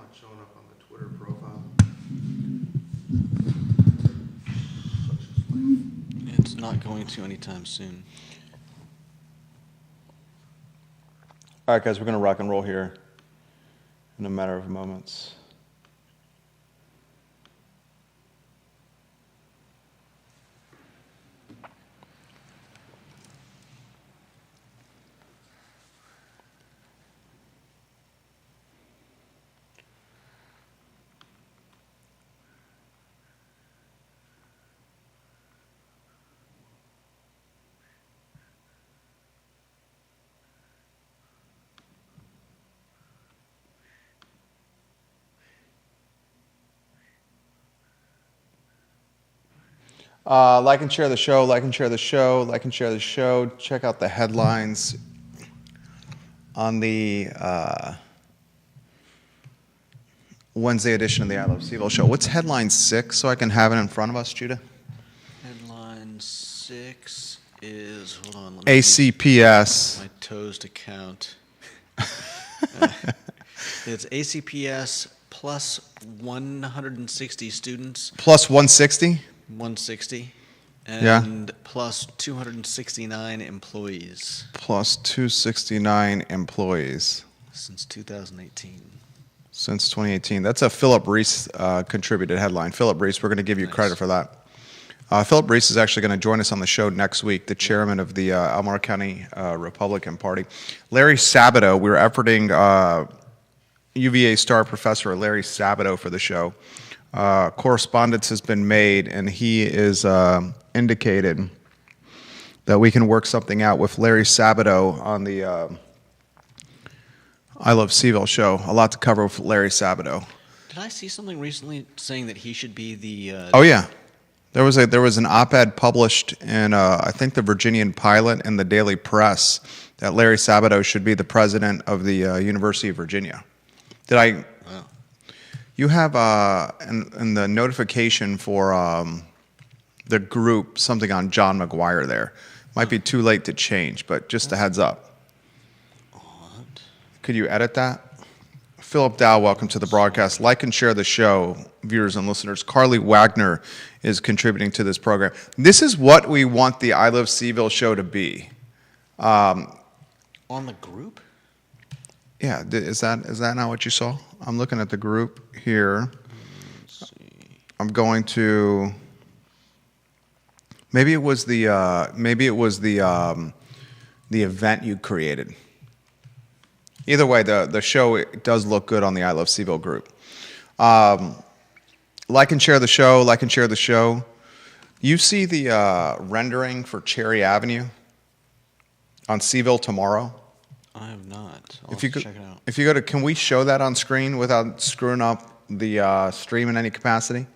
not showing up on the Twitter profile. It's not going to anytime soon. All right, guys, we're going to rock and roll here in a matter of moments. Like and share the show, like and share the show, like and share the show. Check out the headlines on the Wednesday edition of the I Love CVille show. What's headline 6 so I can have it in front of us, Judah? Headline 6 is, hold on, let me ACPS. use my toes to count. It's ACPS plus 160 students. Plus 160? 160. And plus 269 employees. Plus 269 employees. Since 2018. Since 2018. That's a Philip Reese contributed headline. Philip Reese, we're going to give you credit for that. Philip Reese is actually going to join us on the show next week, the chairman of the Albemarle County Republican Party. Larry Sabato, we were efforting UVA star professor Larry Sabato for the show. Correspondence has been made, and he is indicated that we can work something out with Larry Sabato on the I Love CVille show. A lot to cover with Larry Sabato. Did I see something recently saying that he should be the... Oh, yeah. There was an op-ed published in, I think, the Virginian Pilot and the Daily Press that Larry Sabato should be the president of the University of Virginia. Did I... Wow. You have in the notification for the group something on John McGuire there. Might be too late to change, but just a heads up. What? Could you edit that? Philip Dow, welcome to the broadcast. Like and share the show, viewers and listeners. Carly Wagner is contributing to this program. This is what we want the I Love CVille show to be. On the group? Yeah, is that not what you saw? I'm looking at the group here. Let's see. I'm going to. Maybe it was the event you created. Either way, the show it does look good on the I Love CVille group. Like and share the show. Like and share the show. You see the rendering for Cherry Avenue on CVille tomorrow? I have not. I'll If you have to could, check it out. if you go to, can we show that on screen without screwing up the stream in any capacity?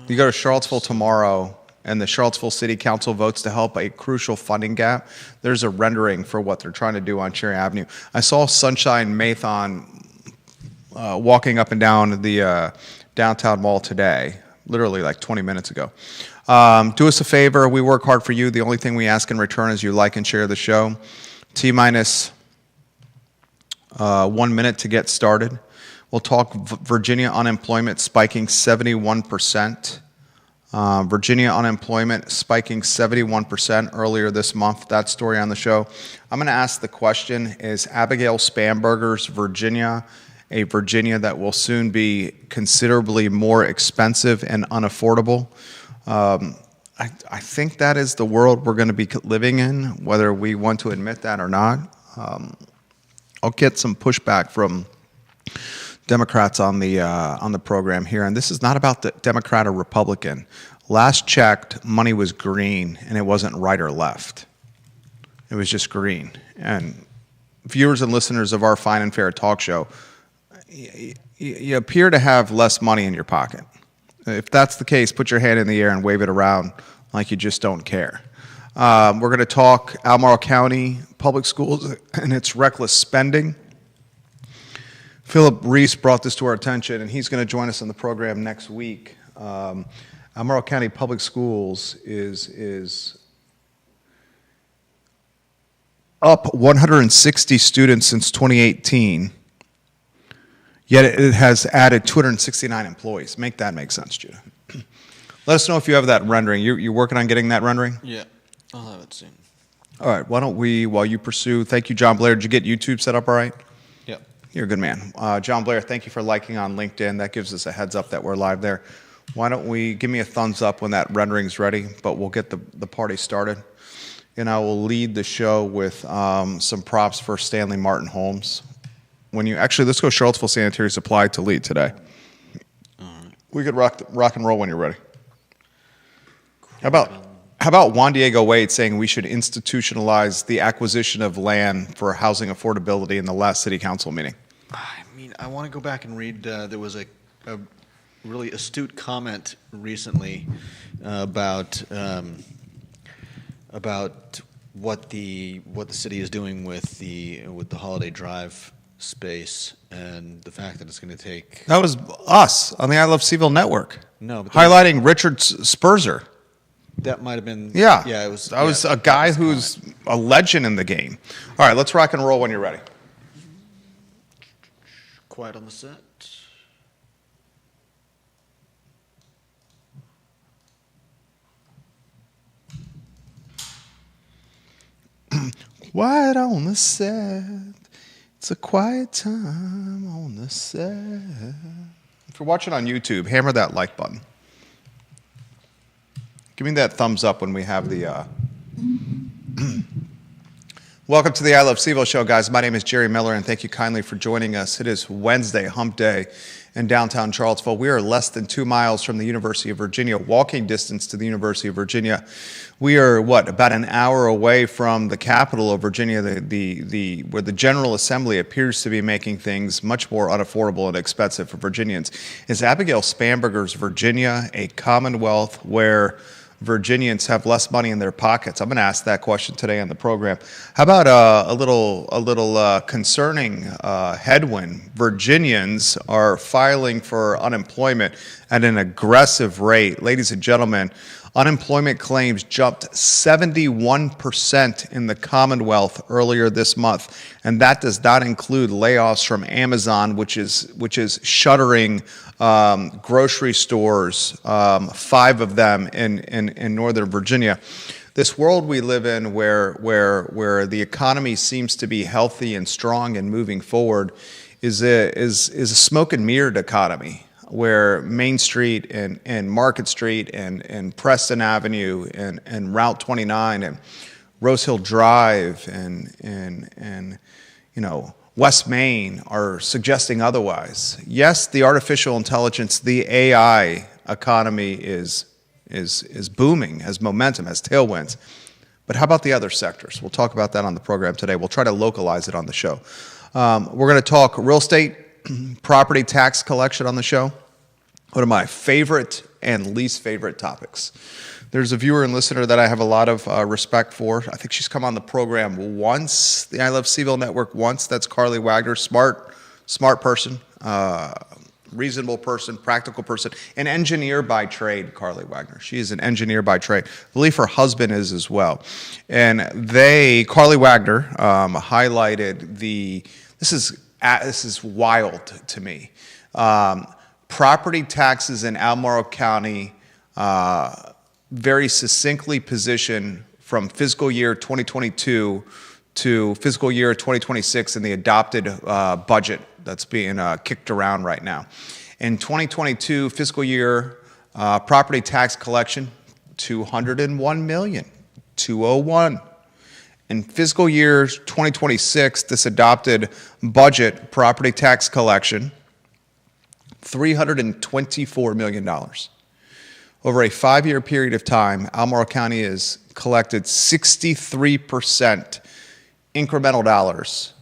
You go to Charlottesville tomorrow, and the Charlottesville City Council votes to help a crucial funding gap. There's a rendering for what they're trying to do on Cherry Avenue. I saw Sunshine Mathon walking up and down the downtown mall today, literally like 20 minutes ago. Do us a favor. We work hard for you. The only thing we ask in return is you like and share the show. T-minus 1 minute to get started. We'll talk Virginia unemployment spiking 71%. Virginia unemployment spiking 71% earlier this month. That story on the show. I'm going to ask the question, is Abigail Spanberger's Virginia a Virginia that will soon be considerably more expensive and unaffordable? I think that is the world we're going to be living in, whether we want to admit that or not. I'll get some pushback from Democrats on the program here, and this is not about the Democrat or Republican. Last checked, money was green, and it wasn't right or left. It was just green. And viewers and listeners of our Fine and Fair talk show, you appear to have less money in your pocket. If that's the case, put your hand in the air and wave it around like you just don't care. We're going to talk Albemarle County Public Schools and its reckless spending. Philip Reese brought this to our attention, and he's going to join us on the program next week. Albemarle County Public Schools is up 160 students since 2018. Yet it has added 269 employees. Make that make sense, Judah. Let us know if you have that rendering. You're working on getting that rendering? Yeah, I'll have it soon. All right, why don't we, while you pursue, thank you, John Blair. Did you get YouTube set up all right? Yep. You're a good man. John Blair, thank you for liking on LinkedIn. That gives us a heads up that we're live there. Why don't we give me a thumbs up when that rendering's ready, but we'll get the party started. And I will lead the show with some props for Stanley Martin Holmes. Let's go Charlottesville Sanitary Supply to lead today. All right. We could rock and roll when you're ready. How about Juan Diego Wade saying we should institutionalize the acquisition of land for housing affordability in the last city council meeting? I mean, I want to go back and read, there was a really astute comment recently about what the city is doing with the Holiday Drive space and the fact that it's going to take. That was us on the I Love CVille network. No, but highlighting Richard Spurzer. that might have been. Yeah, Yeah, it was. That was a guy who's a legend in the game. All right, let's rock and roll when you're ready. Quiet on the set. Quiet on the set. It's a quiet time on the set. If you're watching on YouTube, hammer that like button. Give me that thumbs up when we have the. Welcome to the I Love CVille show, guys. My name is Jerry Miller, and thank you kindly for joining us. It is Wednesday, hump day, in downtown Charlottesville. We are less than 2 miles from the University of Virginia, walking distance to the University of Virginia. We are, about an hour away from the capital of Virginia, where the General Assembly appears to be making things much more unaffordable and expensive for Virginians. Is Abigail Spanberger's Virginia a commonwealth where Virginians have less money in their pockets? I'm going to ask that question today on the program. How about a little concerning headwind? Virginians are filing for unemployment at an aggressive rate. Ladies and gentlemen, unemployment claims jumped 71% in the Commonwealth earlier this month, and that does not include layoffs from Amazon, which is shuttering grocery stores, 5 of them in Northern Virginia. This world we live in, where the economy seems to be healthy and strong and moving forward, is a smoke and mirrored economy, where Main Street and Market Street and Preston Avenue and Route 29 and Rose Hill Drive and West Main are suggesting otherwise. Yes, the artificial intelligence, the AI economy is booming, has momentum, has tailwinds. But how about the other sectors? We'll talk about that on the program today. We'll try to localize it on the show. We're going to talk real estate, property tax collection on the show. One of my favorite and least favorite topics. There's a viewer and listener that I have a lot of respect for. I think she's come on the program once, the I Love CVille Network once. That's Carly Wagner, smart person, reasonable person, practical person, an engineer by trade, Carly Wagner. She is an engineer by trade. I believe her husband is as well. And Carly Wagner highlighted this is wild to me. Property taxes in Albemarle County very succinctly positioned from fiscal year 2022 to fiscal year 2026 in the adopted budget that's being kicked around right now. In 2022 fiscal year, property tax collection, $201 million, 201. In fiscal year 2026, this adopted budget property tax collection, $324 million. Over a 5-year period of time, Albemarle County has collected 63% incremental dollars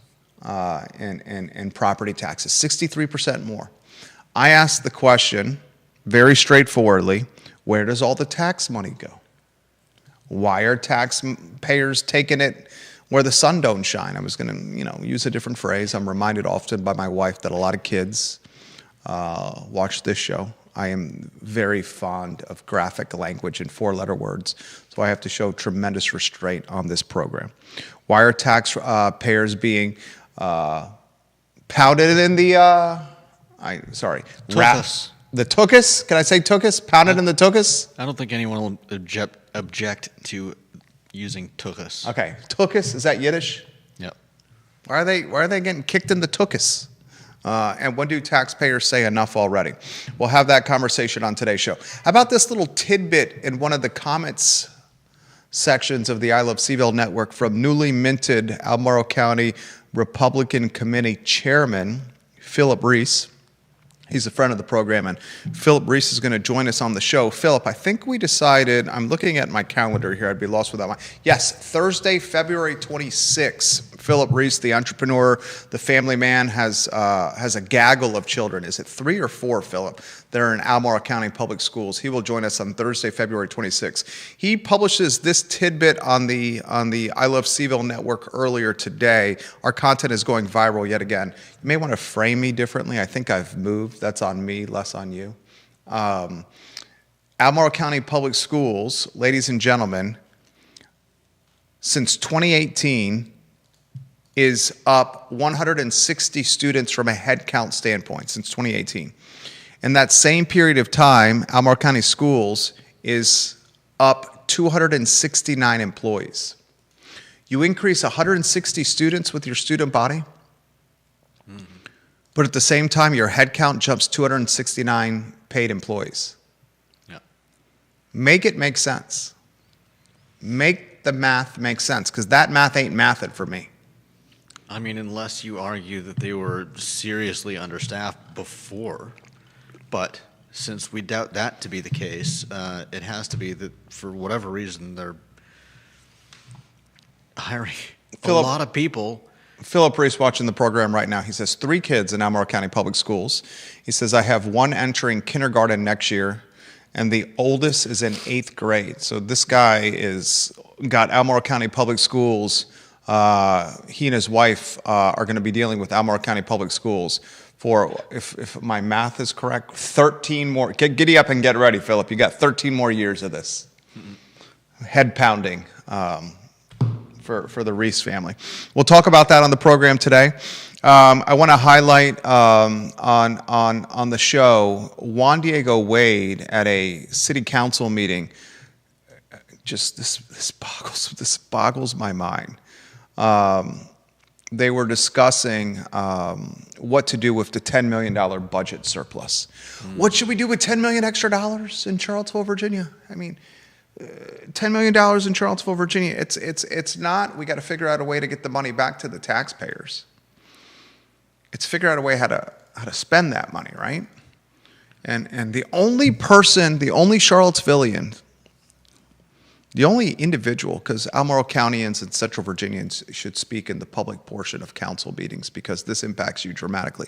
in property taxes, 63% more. I asked the question very straightforwardly, where does all the tax money go? Why are taxpayers taking it where the sun don't shine? I was going to use a different phrase. I'm reminded often by my wife that a lot of kids watch this show. I am very fond of graphic language and 4-letter words, so I have to show tremendous restraint on this program. Why are taxpayers being pounded in the Sorry. Tuchus. The tuchus? Can I say tuchus? Pounded in the tuchus? I don't think anyone will object to using tuchus. Okay. Tuchus, is that Yiddish? Yep. Why are they getting kicked in the tuchus? And when do taxpayers say enough already? We'll have that conversation on today's show. How about this little tidbit in one of the comments sections of the I Love CVille network from newly minted Albemarle County Republican Committee Chairman Philip Reese. He's a friend of the program, and Philip Reese is going to join us on the show. Philip, I think we decided, I'm looking at my calendar here, I'd be lost without my, yes, Thursday, February 26th, Philip Reese, the entrepreneur, the family man, has a gaggle of children. Is it 3 or 4, Philip, that are in Albemarle County Public Schools? He will join us on Thursday, February 26th. He publishes this tidbit on the I Love CVille network earlier today. Our content is going viral yet again. You may want to frame me differently. I think I've moved. That's on me, less on you. Albemarle County Public Schools, ladies and gentlemen, since 2018 is up 160 students from a head count standpoint since 2018. In that same period of time, Albemarle County Schools is up 269 employees. You increase 160 students with your student body, but at the same time, your head count jumps 269 paid employees. Yeah. Make it make sense. Make the math make sense, because that math ain't mathed for me. I mean, unless you argue that they were seriously understaffed before, but since we doubt that to be the case, it has to be that for whatever reason they're hiring a lot of people. Philip Reese watching the program right now. He says 3 kids in Albemarle County Public Schools. He says, I have 1 entering kindergarten next year, and the oldest is in 8th grade. So this guy got Albemarle County Public Schools. He and his wife are going to be dealing with Albemarle County Public Schools for, if my math is correct, 13 more. Giddy up and get ready, Philip. You got 13 more years of this. Head pounding. For the Reese family. We'll talk about that on the program today. I want to highlight on the show Juan Diego Wade at a city council meeting. Just this boggles my mind. They were discussing what to do with the $10 million budget surplus. What should we do with $10 million extra dollars in Charlottesville, Virginia? I mean, $10 million in Charlottesville, Virginia. It's not, we got to figure out a way to get the money back to the taxpayers. It's figure out a way how to spend that money, right? And the only person, the only Charlottesvillian, the only individual, because Albemarle Countyans and Central Virginians should speak in the public portion of council meetings because this impacts you dramatically.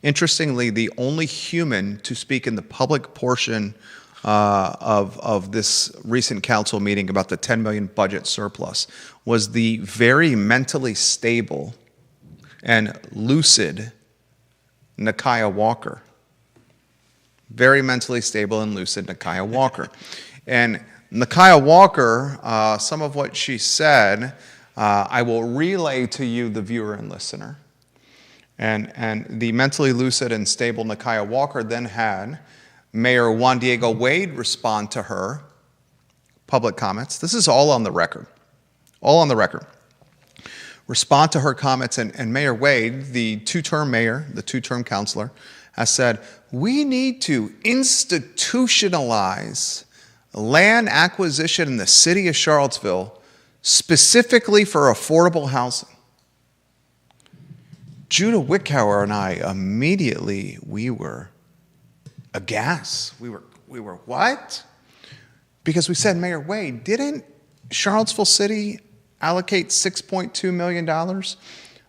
Interestingly, the only human to speak in the public portion of this recent council meeting about the $10 million budget surplus was the very mentally stable and lucid Nakiah Walker. Very mentally stable and lucid Nakiah Walker. And Nakiah Walker, some of what she said, I will relay to you, the viewer and listener. And the mentally lucid and stable Nakiah Walker then had Mayor Juan Diego Wade respond to her public comments. This is all on the record. All on the record. Respond to her comments, and Mayor Wade, the 2-term mayor, the 2-term councilor, has said, we need to institutionalize land acquisition in the city of Charlottesville specifically for affordable housing. Judah Wickhauer and I immediately, we were aghast. We were what? Because we said, Mayor Wade, didn't Charlottesville City allocate $6.2 million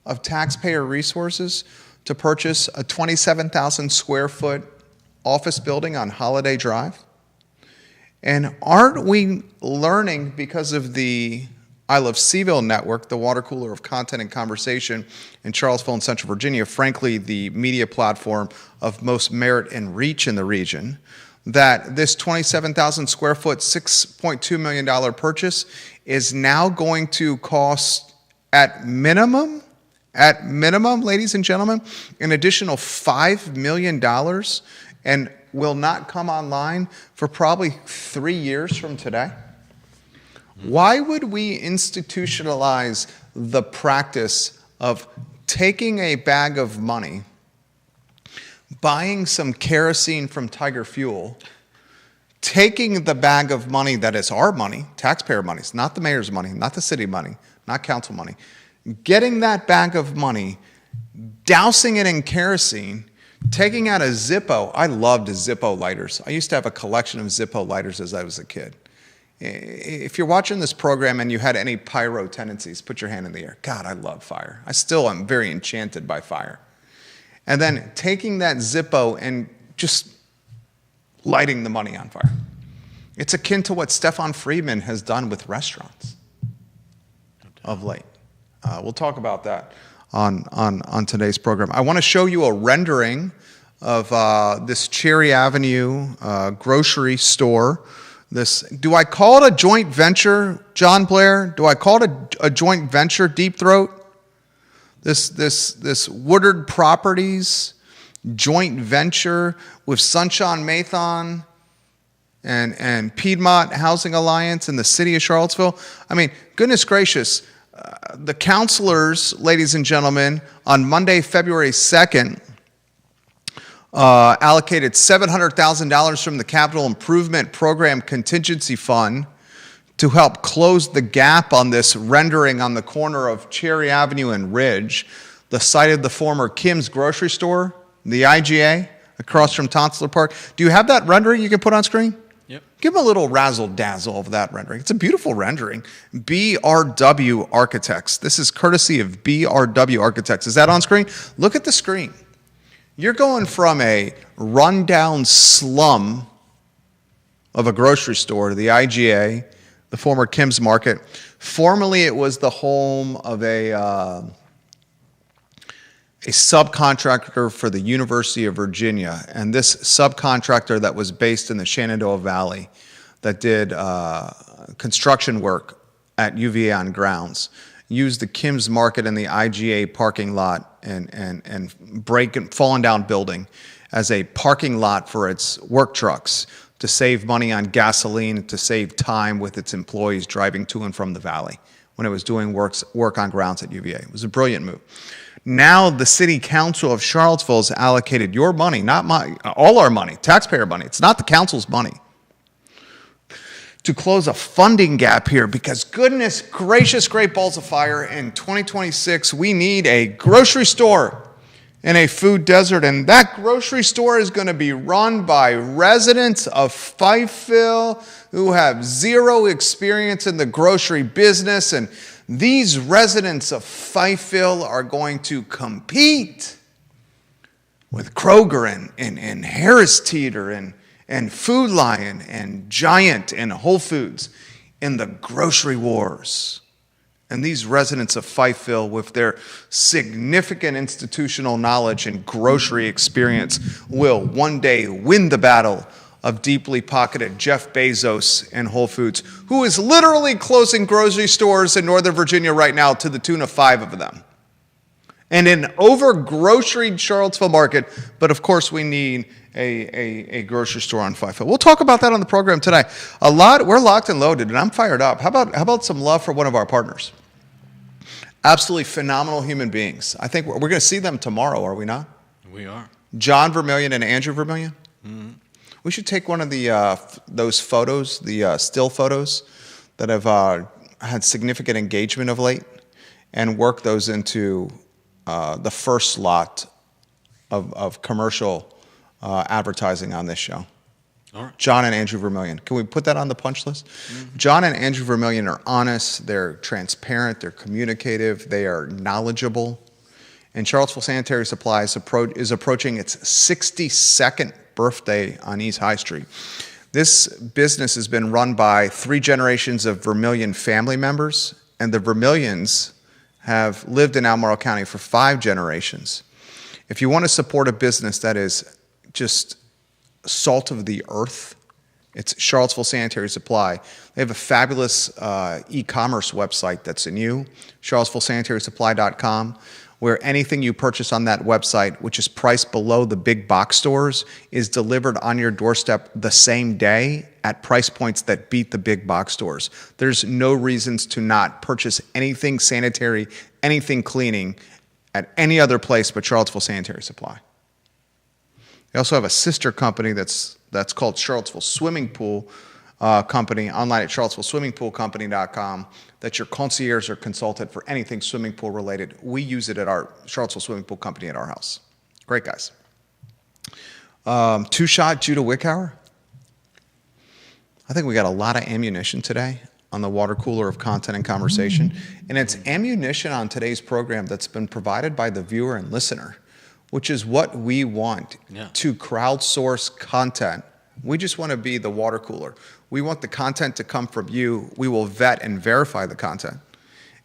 of taxpayer resources to purchase a 27,000 square foot office building on Holiday Drive? And aren't we learning because of the I Love CVille network, the water cooler of content and conversation in Charlottesville and Central Virginia, frankly, the media platform of most merit and reach in the region, that this 27,000 square foot, $6.2 million purchase is now going to cost at minimum at minimum, ladies and gentlemen, an additional $5 million, and will not come online for probably 3 years from today. Why would we institutionalize the practice of taking a bag of money, buying some kerosene from Tiger Fuel, taking the bag of money that is our money, taxpayer money, it's not the mayor's money, not the city money, not council money, getting that bag of money, dousing it in kerosene, taking out a Zippo. I loved Zippo lighters. I used to have a collection of Zippo lighters as I was a kid. If you're watching this program and you had any pyro tendencies, put your hand in the air. God, I love fire. I still am very enchanted by fire. And then taking that Zippo and just lighting the money on fire. It's akin to what Stefan Friedman has done with restaurants of late. We'll talk about that on today's program. I want to show you a rendering of this Cherry Avenue grocery store. Do I call it a joint venture, John Blair? Do I call it a joint venture, Deep Throat? This Woodard Properties joint venture with Sunshine Mathon and Piedmont Housing Alliance and the city of Charlottesville. I mean, goodness gracious, the counselors, ladies and gentlemen, on Monday, February 2nd, allocated $700,000 from the Capital Improvement Program Contingency Fund to help close the gap on this rendering on the corner of Cherry Avenue and Ridge, the site of the former Kim's grocery store, the IGA, across from Tonsler Park. Do you have that rendering you can put on screen? Yep. Give them a little razzle-dazzle of that rendering. It's a beautiful rendering. BRW Architects. This is courtesy of BRW Architects. Is that on screen? Look at the screen. You're going from a rundown slum of a grocery store to the IGA, the former Kim's Market. Formerly, it was the home of a subcontractor for the University of Virginia. And this subcontractor that was based in the Shenandoah Valley that did construction work at UVA on grounds used the Kim's Market and the IGA parking lot and fallen down building as a parking lot for its work trucks to save money on gasoline, to save time with its employees driving to and from the valley when it was doing work on grounds at UVA. It was a brilliant move. Now the city council of Charlottesville has allocated your money, not all our money, taxpayer money. It's not the council's money, to close a funding gap here, because goodness gracious, great balls of fire, in 2026 we need a grocery store in a food desert, and that grocery store is going to be run by residents of CVille who have zero experience in the grocery business, and these residents of CVille are going to compete with Kroger and Harris Teeter and Food Lion and Giant and Whole Foods in the grocery wars. And these residents of CVille, with their significant institutional knowledge and grocery experience, will one day win the battle of deeply pocketed Jeff Bezos and Whole Foods, who is literally closing grocery stores in Northern Virginia right now to the tune of 5 of them. And an over-groceried Charlottesville market, but of course we need a grocery store on CVille. We'll talk about that on the program today. We're locked and loaded, and I'm fired up. How about some love for one of our partners? Absolutely phenomenal human beings. I think we're going to see them tomorrow, are we not? We are. John Vermillion and Andrew Vermillion? Mm-hmm. We should take one of those photos, the still photos that have had significant engagement of late, and work those into the first lot of commercial advertising on this show. All right. John and Andrew Vermillion. Can we put that on the punch list? Mm-hmm. John and Andrew Vermillion are honest, they're transparent, they're communicative, they are knowledgeable. And Charlottesville Sanitary Supply is approaching its 62nd birthday on East High Street. This business has been run by 3 generations of Vermillion family members, and the Vermillions have lived in Albemarle County for 5 generations. If you want to support a business that is just salt of the earth, it's Charlottesville Sanitary Supply. They have a fabulous e-commerce website that's new, charlottesvillesanitarysupply.com. where anything you purchase on that website, which is priced below the big box stores, is delivered on your doorstep the same day at price points that beat the big box stores. There's no reasons to not purchase anything sanitary, anything cleaning at any other place but Charlottesville Sanitary Supply. They also have a sister company that's called Charlottesville Swimming Pool Company, online at charlottesvilleswimmingpoolcompany.com, that your concierge are consulted for anything swimming pool related. We use it at our Charlottesville Swimming Pool Company at our house. Great guys. Two-shot Judah Wickhauer. I think we got a lot of ammunition today on the water cooler of content and conversation. And it's ammunition on today's program that's been provided by the viewer and listener, which is what we want to crowdsource content. We just want to be the water cooler. We want the content to come from you. We will vet and verify the content.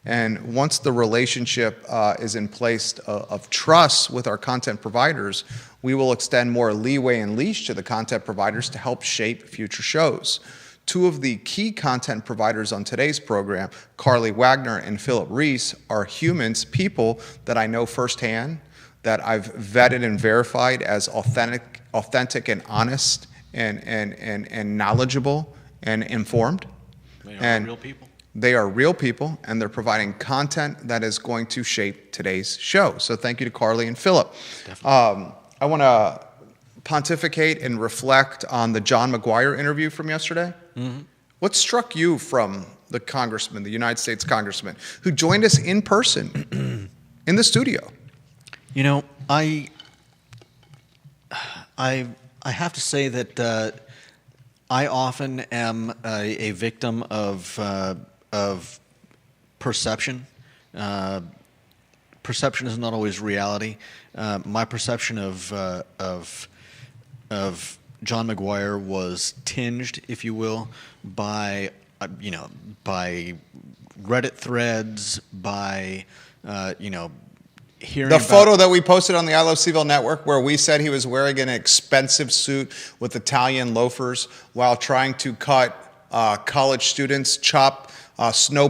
And once the relationship is in place of trust with our content providers, we will extend more leeway and leash to the content providers to help shape future shows. Two of the key content providers on today's program, Carly Wagner and Philip Reese, are humans, people that I know firsthand, that I've vetted and verified as authentic and honest and knowledgeable and informed. They are real people. They are real people, and they're providing content that is going to shape today's show. So thank you to Carly and Philip. I want to pontificate and reflect on the John McGuire interview from yesterday. Mm-hmm. What struck you from the congressman, the United States congressman, who joined us in person in the studio? You know, I have to say that I often am a victim of perception. Perception is not always reality. My perception of John McGuire was tinged, if you will, by by Reddit threads, by hearing the photo that we posted on the I Love CVille network, where we said he was wearing an expensive suit with Italian loafers while trying to cut college students, chop snow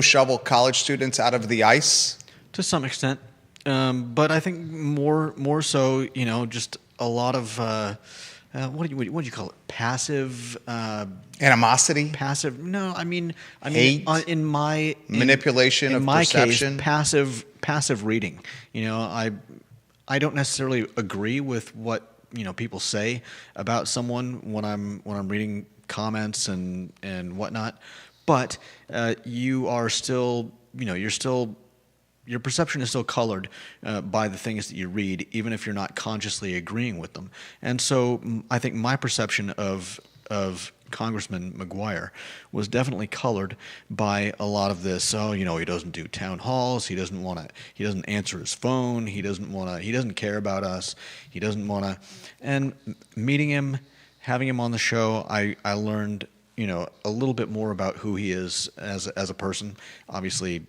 shovel college students out of the ice. To some extent, but I think more so, just a lot of what do you call it? Passive animosity. Passive. No, I mean, hate. Manipulation of perception. In my case, passive reading. I don't necessarily agree with what people say about someone when I'm reading comments and whatnot, but you are still your perception is still colored by the things that you read, even if you're not consciously agreeing with them. And so I think my perception of Congressman McGuire was definitely colored by a lot of this. So, he doesn't do town halls. He doesn't answer his phone. He doesn't care about us. He doesn't want to. And meeting him, having him on the show, I learned, a little bit more about who he is as a person. Obviously,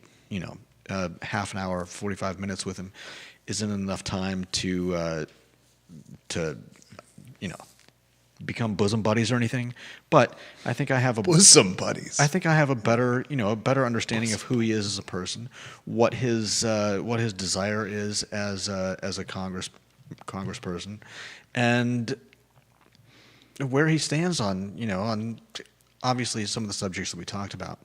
half an hour, 45 minutes with him isn't enough time to become bosom buddies or anything. But I think I have bosom buddies. I think I have a better understanding of who he is as a person, what his desire is as a congressperson, and where he stands on obviously some of the subjects that we talked about.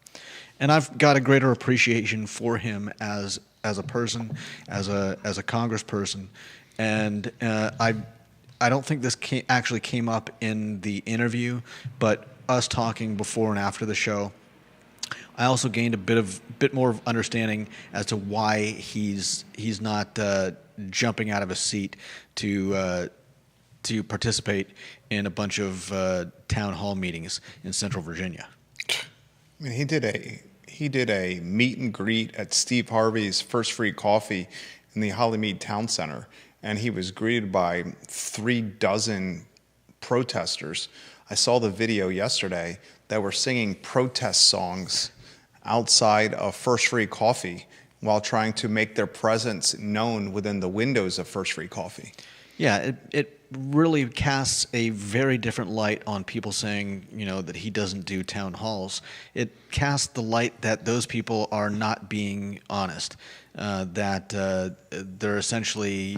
And I've got a greater appreciation for him as a person, as a congressperson, and I don't think this actually came up in the interview, but us talking before and after the show, I also gained a bit more of understanding as to why he's not jumping out of his seat to participate in a bunch of town hall meetings in Central Virginia. I mean, he did a meet and greet at Steve Harvey's First Free Coffee in the Hollymead Town Center, and he was greeted by 36 protesters. I saw the video yesterday that were singing protest songs outside of First Free Coffee while trying to make their presence known within the windows of First Free Coffee. Yeah, it really casts a very different light on people saying, that he doesn't do town halls. It casts the light that those people are not being honest, that they're essentially,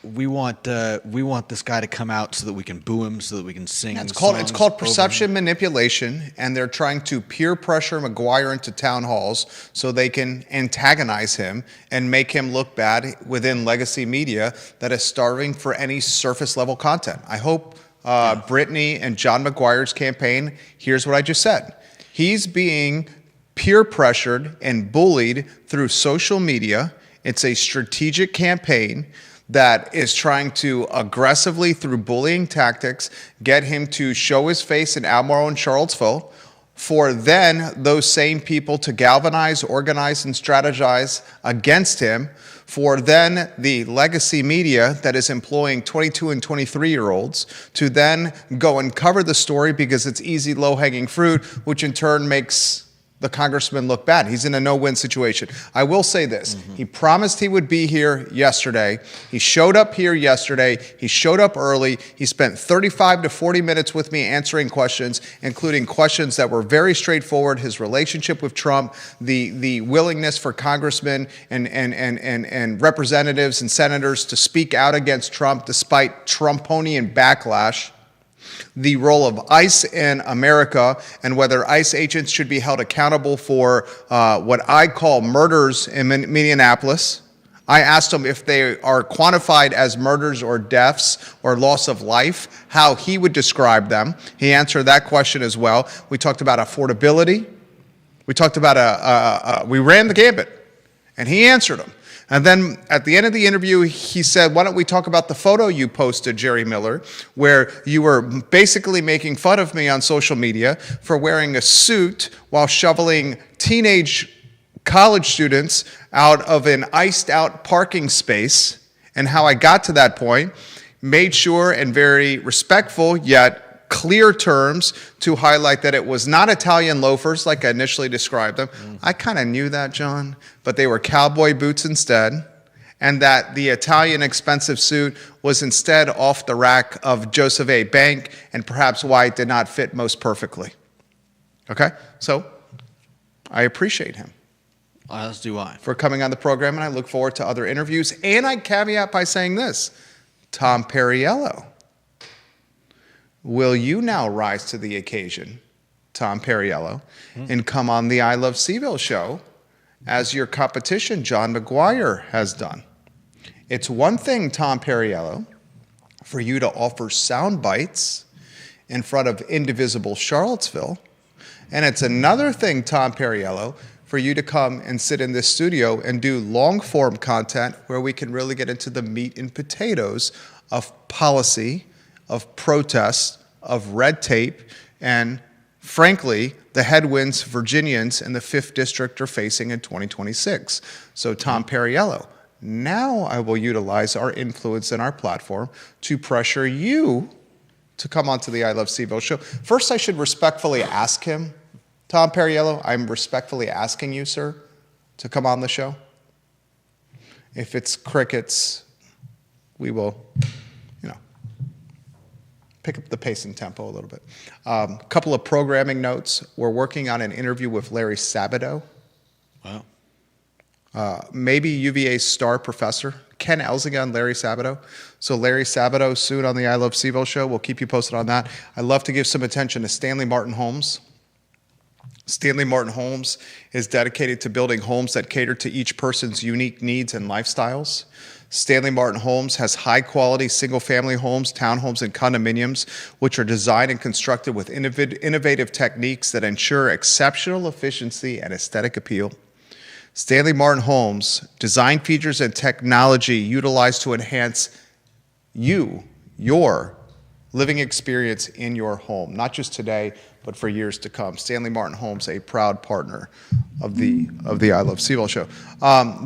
we want this guy to come out so that we can boo him, so that we can sing. It's songs called over perception him. manipulation, and they're trying to peer pressure McGuire into town halls so they can antagonize him and make him look bad within legacy media that is starving for any surface level content. I hope Brittany and John McGuire's campaign hears what I just said. He's being peer pressured and bullied through social media. It's a strategic campaign that is trying to aggressively, through bullying tactics, get him to show his face in Albemarle and Charlottesville, for then those same people to galvanize, organize, and strategize against him, for then the legacy media that is employing 22 and 23-year-olds to then go and cover the story because it's easy, low-hanging fruit, which in turn makes the congressman look bad. He's in a no-win situation. I will say this. He promised he would be here yesterday. He showed up here yesterday. He showed up early. He spent 35 to 40 minutes with me answering questions, including questions that were very straightforward, his relationship with Trump, the willingness for congressmen and representatives and senators to speak out against Trump despite Trumponian backlash, the role of ICE in America, and whether ICE agents should be held accountable for what I call murders in Minneapolis. I asked him if they are quantified as murders or deaths or loss of life, how he would describe them. He answered that question as well. We talked about affordability. We talked about we ran the gambit, and he answered them. And then at the end of the interview, he said, why don't we talk about the photo you posted, Jerry Miller, where you were basically making fun of me on social media for wearing a suit while shoveling teenage college students out of an iced out parking space, and how I got to that point, made sure in very respectful yet clear terms to highlight that it was not Italian loafers like I initially described them. I kind of knew that, John, but they were cowboy boots instead, and that the Italian expensive suit was instead off the rack of Joseph A. Bank, and perhaps why it did not fit most perfectly. Okay? So I appreciate him. As do I. For coming on the program, and I look forward to other interviews. And I caveat by saying this, Tom Perriello, will you now rise to the occasion, Tom Perriello, and come on the I Love CVille show as your competition, John McGuire, has done? It's one thing, Tom Perriello, for you to offer sound bites in front of indivisible Charlottesville, and it's another thing, Tom Perriello, for you to come and sit in this studio and do long-form content where we can really get into the meat and potatoes of policy, of protest, of red tape, and frankly, the headwinds Virginians in the 5th District are facing in 2026. So Tom Perriello, now I will utilize our influence and our platform to pressure you to come onto the I Love CVille show. First, I should respectfully ask him, Tom Perriello, I'm respectfully asking you, sir, to come on the show. If it's crickets, we will, pick up the pace and tempo a little bit. A couple of programming notes. We're working on an interview with Larry Sabato. Wow. Maybe UVA's star professor, Ken Elzinga, Larry Sabato. So Larry Sabato soon on the I Love CVille show. We'll keep you posted on that. I'd love to give some attention to Stanley Martin Homes. Stanley Martin Homes is dedicated to building homes that cater to each person's unique needs and lifestyles. Stanley Martin Homes has high-quality single-family homes, townhomes, and condominiums, which are designed and constructed with innovative techniques that ensure exceptional efficiency and aesthetic appeal. Stanley Martin Homes design features and technology utilized to enhance your living experience in your home, not just today, but for years to come. Stanley Martin Homes, a proud partner of the I Love CVille show.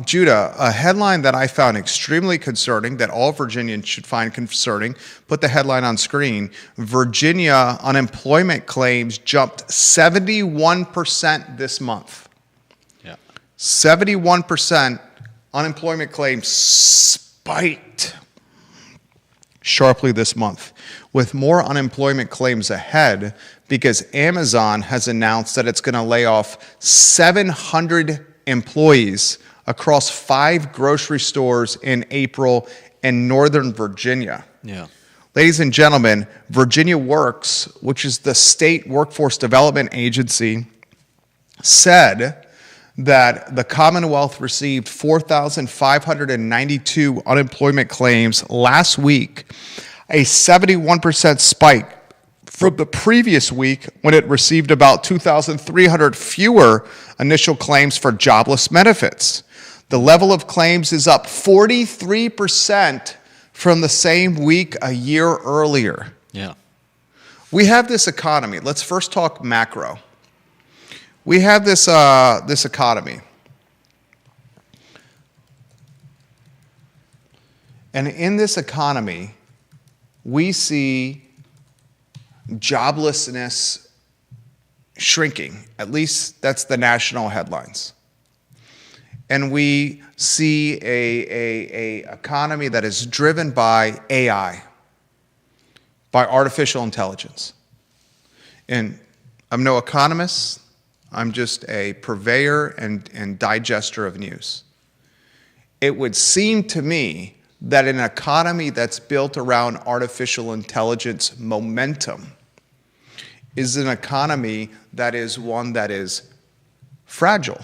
Judah, a headline that I found extremely concerning, that all Virginians should find concerning, put the headline on screen. Virginia unemployment claims jumped 71% this month. Yeah. 71% unemployment claims spiked. sharply this month, with more unemployment claims ahead because Amazon has announced that it's going to lay off 700 employees across 5 grocery stores in April in Northern Virginia. Yeah. Ladies and gentlemen, Virginia Works, which is the state workforce development agency, said that the Commonwealth received 4,592 unemployment claims last week, a 71% spike from the previous week when it received about 2,300 fewer initial claims for jobless benefits. The level of claims is up 43% from the same week a year earlier. Yeah. We have this economy. Let's first talk macro. We have this economy. And in this economy, we see joblessness shrinking. At least that's the national headlines. And we see a economy that is driven by AI, by artificial intelligence. And I'm no economist. I'm just a purveyor and digester of news. It would seem to me that an economy that's built around artificial intelligence momentum is an economy that is one that is fragile.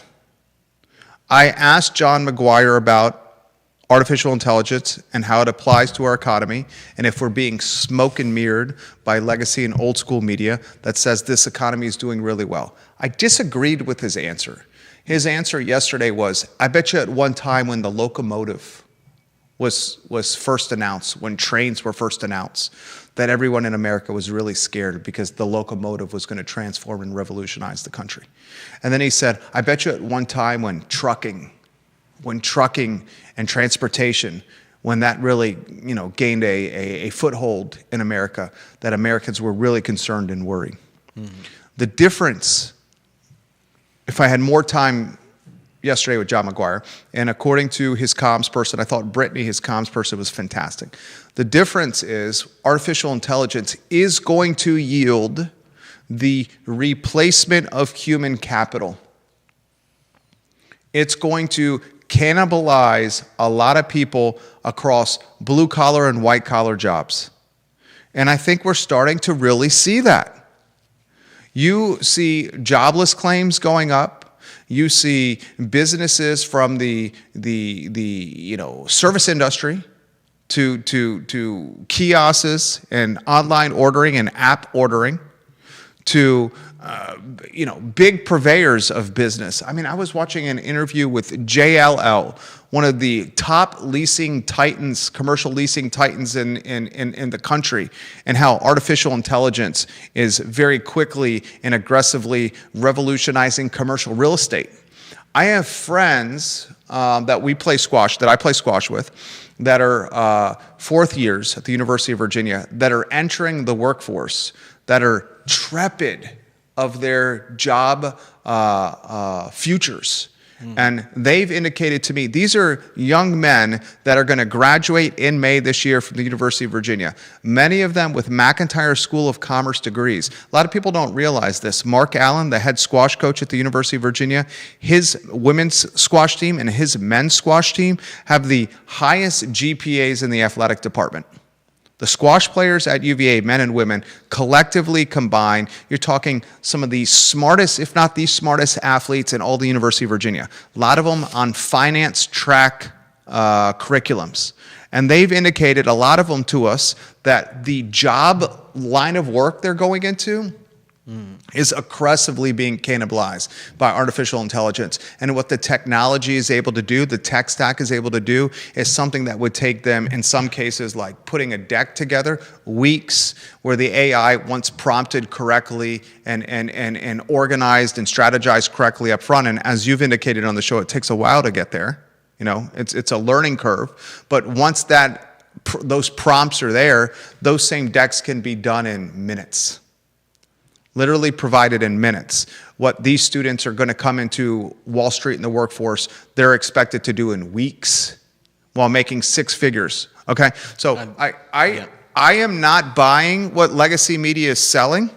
I asked John McGuire about artificial intelligence and how it applies to our economy, and if we're being smoke and mirrored by legacy and old school media that says this economy is doing really well. I disagreed with his answer. His answer yesterday was, I bet you at one time when the locomotive was first announced, when trains were first announced, that everyone in America was really scared because the locomotive was going to transform and revolutionize the country. And then he said, I bet you at one time when trucking and transportation, when that really, gained a foothold in America, that Americans were really concerned and worried. Mm-hmm. The difference, if I had more time yesterday with John McGuire, and according to his comms person, I thought Brittany, his comms person, was fantastic. The difference is artificial intelligence is going to yield the replacement of human capital. It's going to cannibalize a lot of people across blue-collar and white-collar jobs. And I think we're starting to really see that. You see jobless claims going up. You see businesses from the service industry to kiosks and online ordering and app ordering to big purveyors of business. I mean, I was watching an interview with JLL, one of the top leasing titans, commercial leasing titans in the country, and how artificial intelligence is very quickly and aggressively revolutionizing commercial real estate. I have friends that I play squash with, that are fourth years at the University of Virginia, that are entering the workforce, that are trepid of their job futures. And they've indicated to me, these are young men that are going to graduate in May this year from the University of Virginia. Many of them with McIntire School of Commerce degrees. A lot of people don't realize this. Mark Allen, the head squash coach at the University of Virginia, his women's squash team and his men's squash team have the highest GPAs in the athletic department. The squash players at UVA, men and women, collectively combined, you're talking some of the smartest, if not the smartest athletes in all the University of Virginia. A lot of them on finance track curriculums. And they've indicated, a lot of them to us, that the job line of work they're going into is aggressively being cannibalized by artificial intelligence. And what the technology is able to do, the tech stack is able to do, is something that would take them, in some cases, like putting a deck together, weeks, where the AI, once prompted correctly and organized and strategized correctly up front, and as you've indicated on the show, it takes a while to get there. It's a learning curve. But once those prompts are there, those same decks can be done in minutes. Literally provided in minutes. What these students are going to come into Wall Street in the workforce, they're expected to do in weeks while making 6 figures Okay, so I am not buying what legacy media is selling,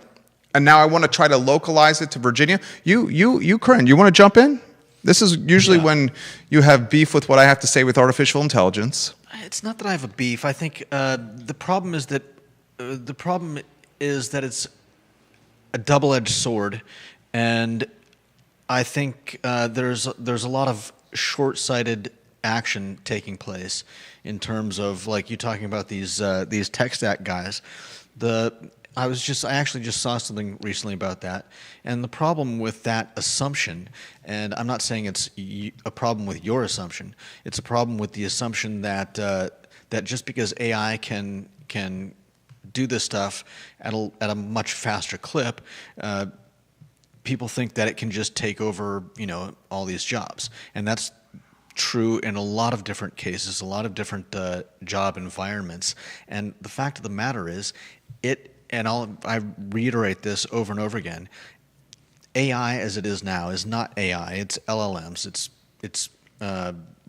and now I want to try to localize it to Virginia. Corinne, you want to jump in? This is usually when you have beef with what I have to say with artificial intelligence. It's not that I have a beef. I think the problem is that it's a double-edged sword, and I think there's a lot of short-sighted action taking place in terms of, like, you talking about these tech stack guys. I actually just saw something recently about that, and the problem with that assumption, and I'm not saying it's a problem with your assumption, it's a problem with the assumption that that just because AI can do this stuff at a much faster clip, people think that it can just take over, all these jobs, and that's true in a lot of different cases, a lot of different job environments. And the fact of the matter is, I reiterate this over and over again, AI as it is now is not AI, it's LLMs, it's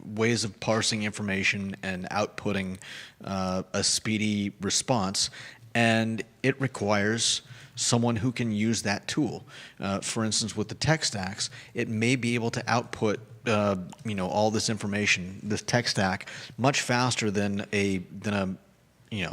ways of parsing information and outputting a speedy response, and it requires someone who can use that tool. For instance, with the tech stacks, it may be able to output all this information, this tech stack, much faster than a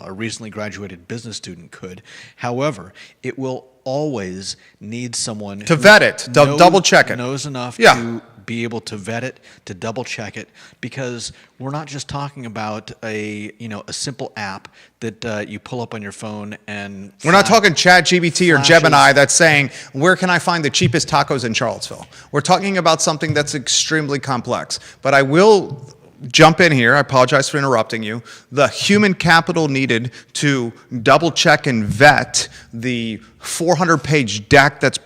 recently graduated business student could. However, it will always need someone to vet it, double check it, knows enough to be able to vet it, to double check it, because we're not just talking about a simple app that you pull up on your phone and we're not talking ChatGPT or Gemini that's saying, where can I find the cheapest tacos in Charlottesville? We're talking about something that's extremely complex. But I will jump in here. I apologize for interrupting you. The human capital needed to double check and vet the 400-page deck that's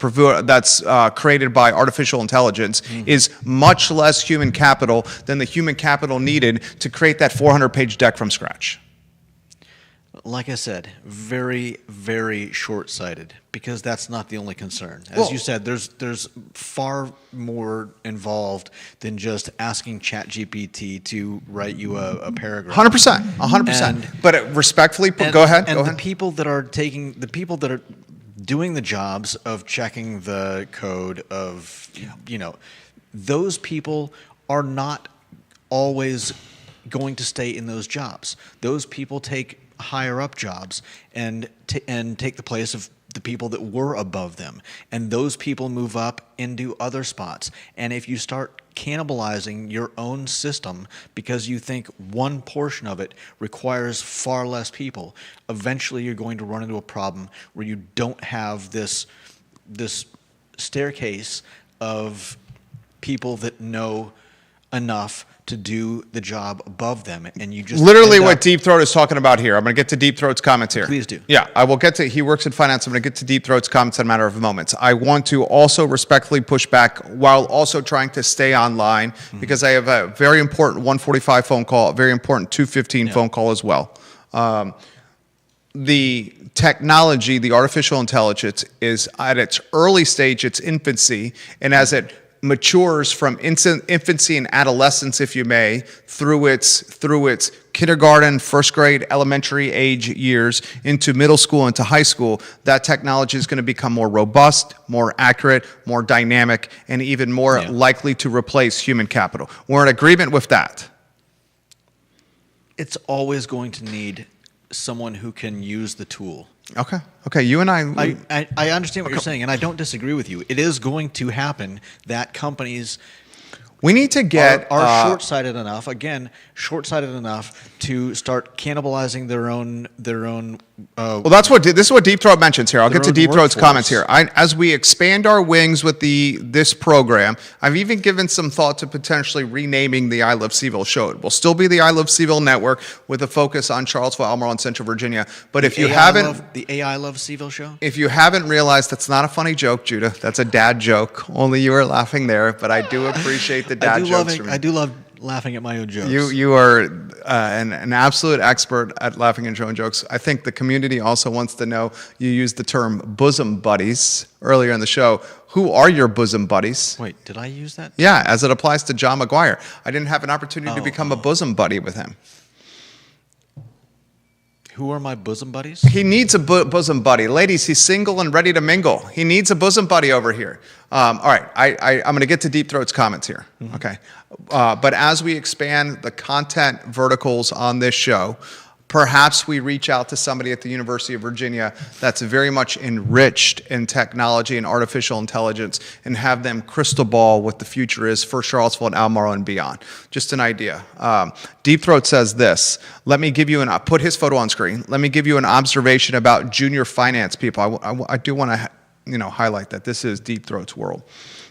created by artificial intelligence is much less human capital than the human capital needed to create that 400-page deck from scratch. Like I said, very, very short-sighted, because that's not the only concern. As you said, there's far more involved than just asking ChatGPT to write you a paragraph. 100%. But respectfully, go ahead. The people that are doing the jobs of checking the code of, those people are not always going to stay in those jobs. Those people take higher up jobs and take the place of the people that were above them, and those people move up into other spots. And if you start cannibalizing your own system because you think one portion of it requires far less people, eventually you're going to run into a problem where you don't have this staircase of people that know enough to do the job above them, and you just literally what Deep Throat is talking about here. I'm going to get to Deep Throat's comments here. Please do. Yeah, I will get to. He works in finance. I'm going to get to Deep Throat's comments in a matter of moments. I want to also respectfully push back while also trying to stay online because I have a very important 1:45 phone call, a very important 2:15 phone call as well. The technology, the artificial intelligence, is at its early stage, its infancy, and as it matures from infancy and adolescence, if you may, through its kindergarten, first grade, elementary age years into middle school, into high school, that technology is going to become more robust, more accurate, more dynamic, and even more likely to replace human capital. We're in agreement with that. It's always going to need someone who can use the tool. Okay. You and I understand what you're saying, and I don't disagree with you. It is going to happen that companies we need to get are short-sighted enough. Again, short-sighted enough to start cannibalizing their own. Well, this is what Deep Throat mentions here. I'll get to Deep Throat's comments here. As we expand our wings with this program, I've even given some thought to potentially renaming the I Love CVille show. It will still be the I Love CVille network with a focus on Charlottesville, Albemarle, and Central Virginia. But if you haven't, the AI Love CVille show. If you haven't realized, that's not a funny joke, Judah. That's a dad joke. Only you are laughing there, but I do appreciate the dad jokes from you. I do love laughing at my own jokes. You are an absolute expert at laughing at your own jokes. I think the community also wants to know, you used the term bosom buddies earlier in the show. Who are your bosom buddies? Wait, did I use that? Yeah, as it applies to John McGuire. I didn't have an opportunity to become a bosom buddy with him. Who are my bosom buddies? He needs a bosom buddy. Ladies, he's single and ready to mingle. He needs a bosom buddy over here. All right, I'm going to get to Deep Throat's comments here, okay? But as we expand the content verticals on this show, perhaps we reach out to somebody at the University of Virginia that's very much enriched in technology and artificial intelligence and have them crystal ball what the future is for Charlottesville and Albemarle and beyond. Just an idea. Deep Throat says this. Let me give you put his photo on screen. Let me give you an observation about junior finance people. I do want to highlight that this is Deep Throat's world.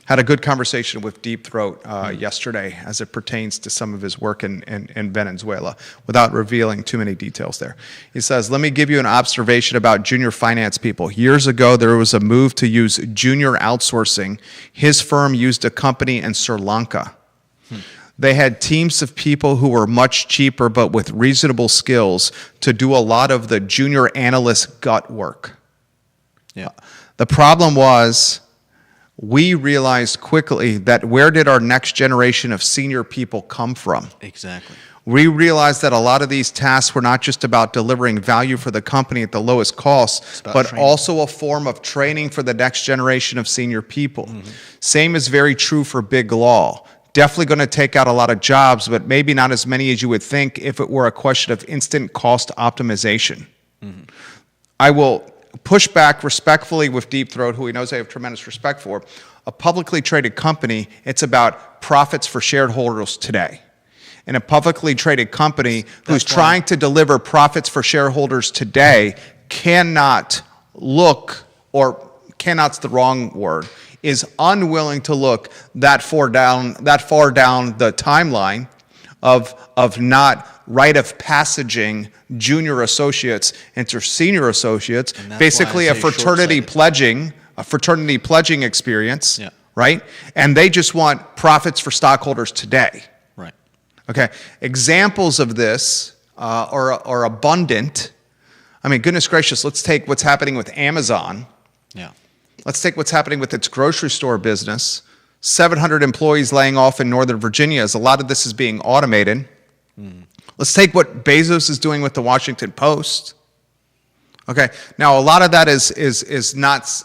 Had a good conversation with Deep Throat yesterday as it pertains to some of his work in Venezuela, without revealing too many details there. He says, let me give you an observation about junior finance people. Years ago, there was a move to use junior outsourcing. His firm used a company in Sri Lanka. They had teams of people who were much cheaper but with reasonable skills to do a lot of the junior analyst gut work. Yeah. The problem was, we realized quickly that where did our next generation of senior people come from? Exactly. We realized that a lot of these tasks were not just about delivering value for the company at the lowest cost, but training. also a form of training for the next generation of senior people. Same is very true for big law. Definitely going to take out a lot of jobs, but maybe not as many as you would think if it were a question of instant cost optimization. I will push back respectfully with Deep Throat, who he knows I have tremendous respect for. A publicly traded company, it's about profits for shareholders today. And a publicly traded company who's trying to deliver profits for shareholders today cannot look, or cannot's the wrong word, is unwilling to look that far down the timeline of not rite of passaging junior associates into senior associates, basically a fraternity pledging experience, right? And they just want profits for stockholders today. Right. Okay. Examples of this are abundant. I mean, goodness gracious, let's take what's happening with Amazon. Yeah. Let's take what's happening with its grocery store business. 700 employees laying off in Northern Virginia, as a lot of this is being automated. Let's take what Bezos is doing with the Washington Post. Okay, now a lot of that is not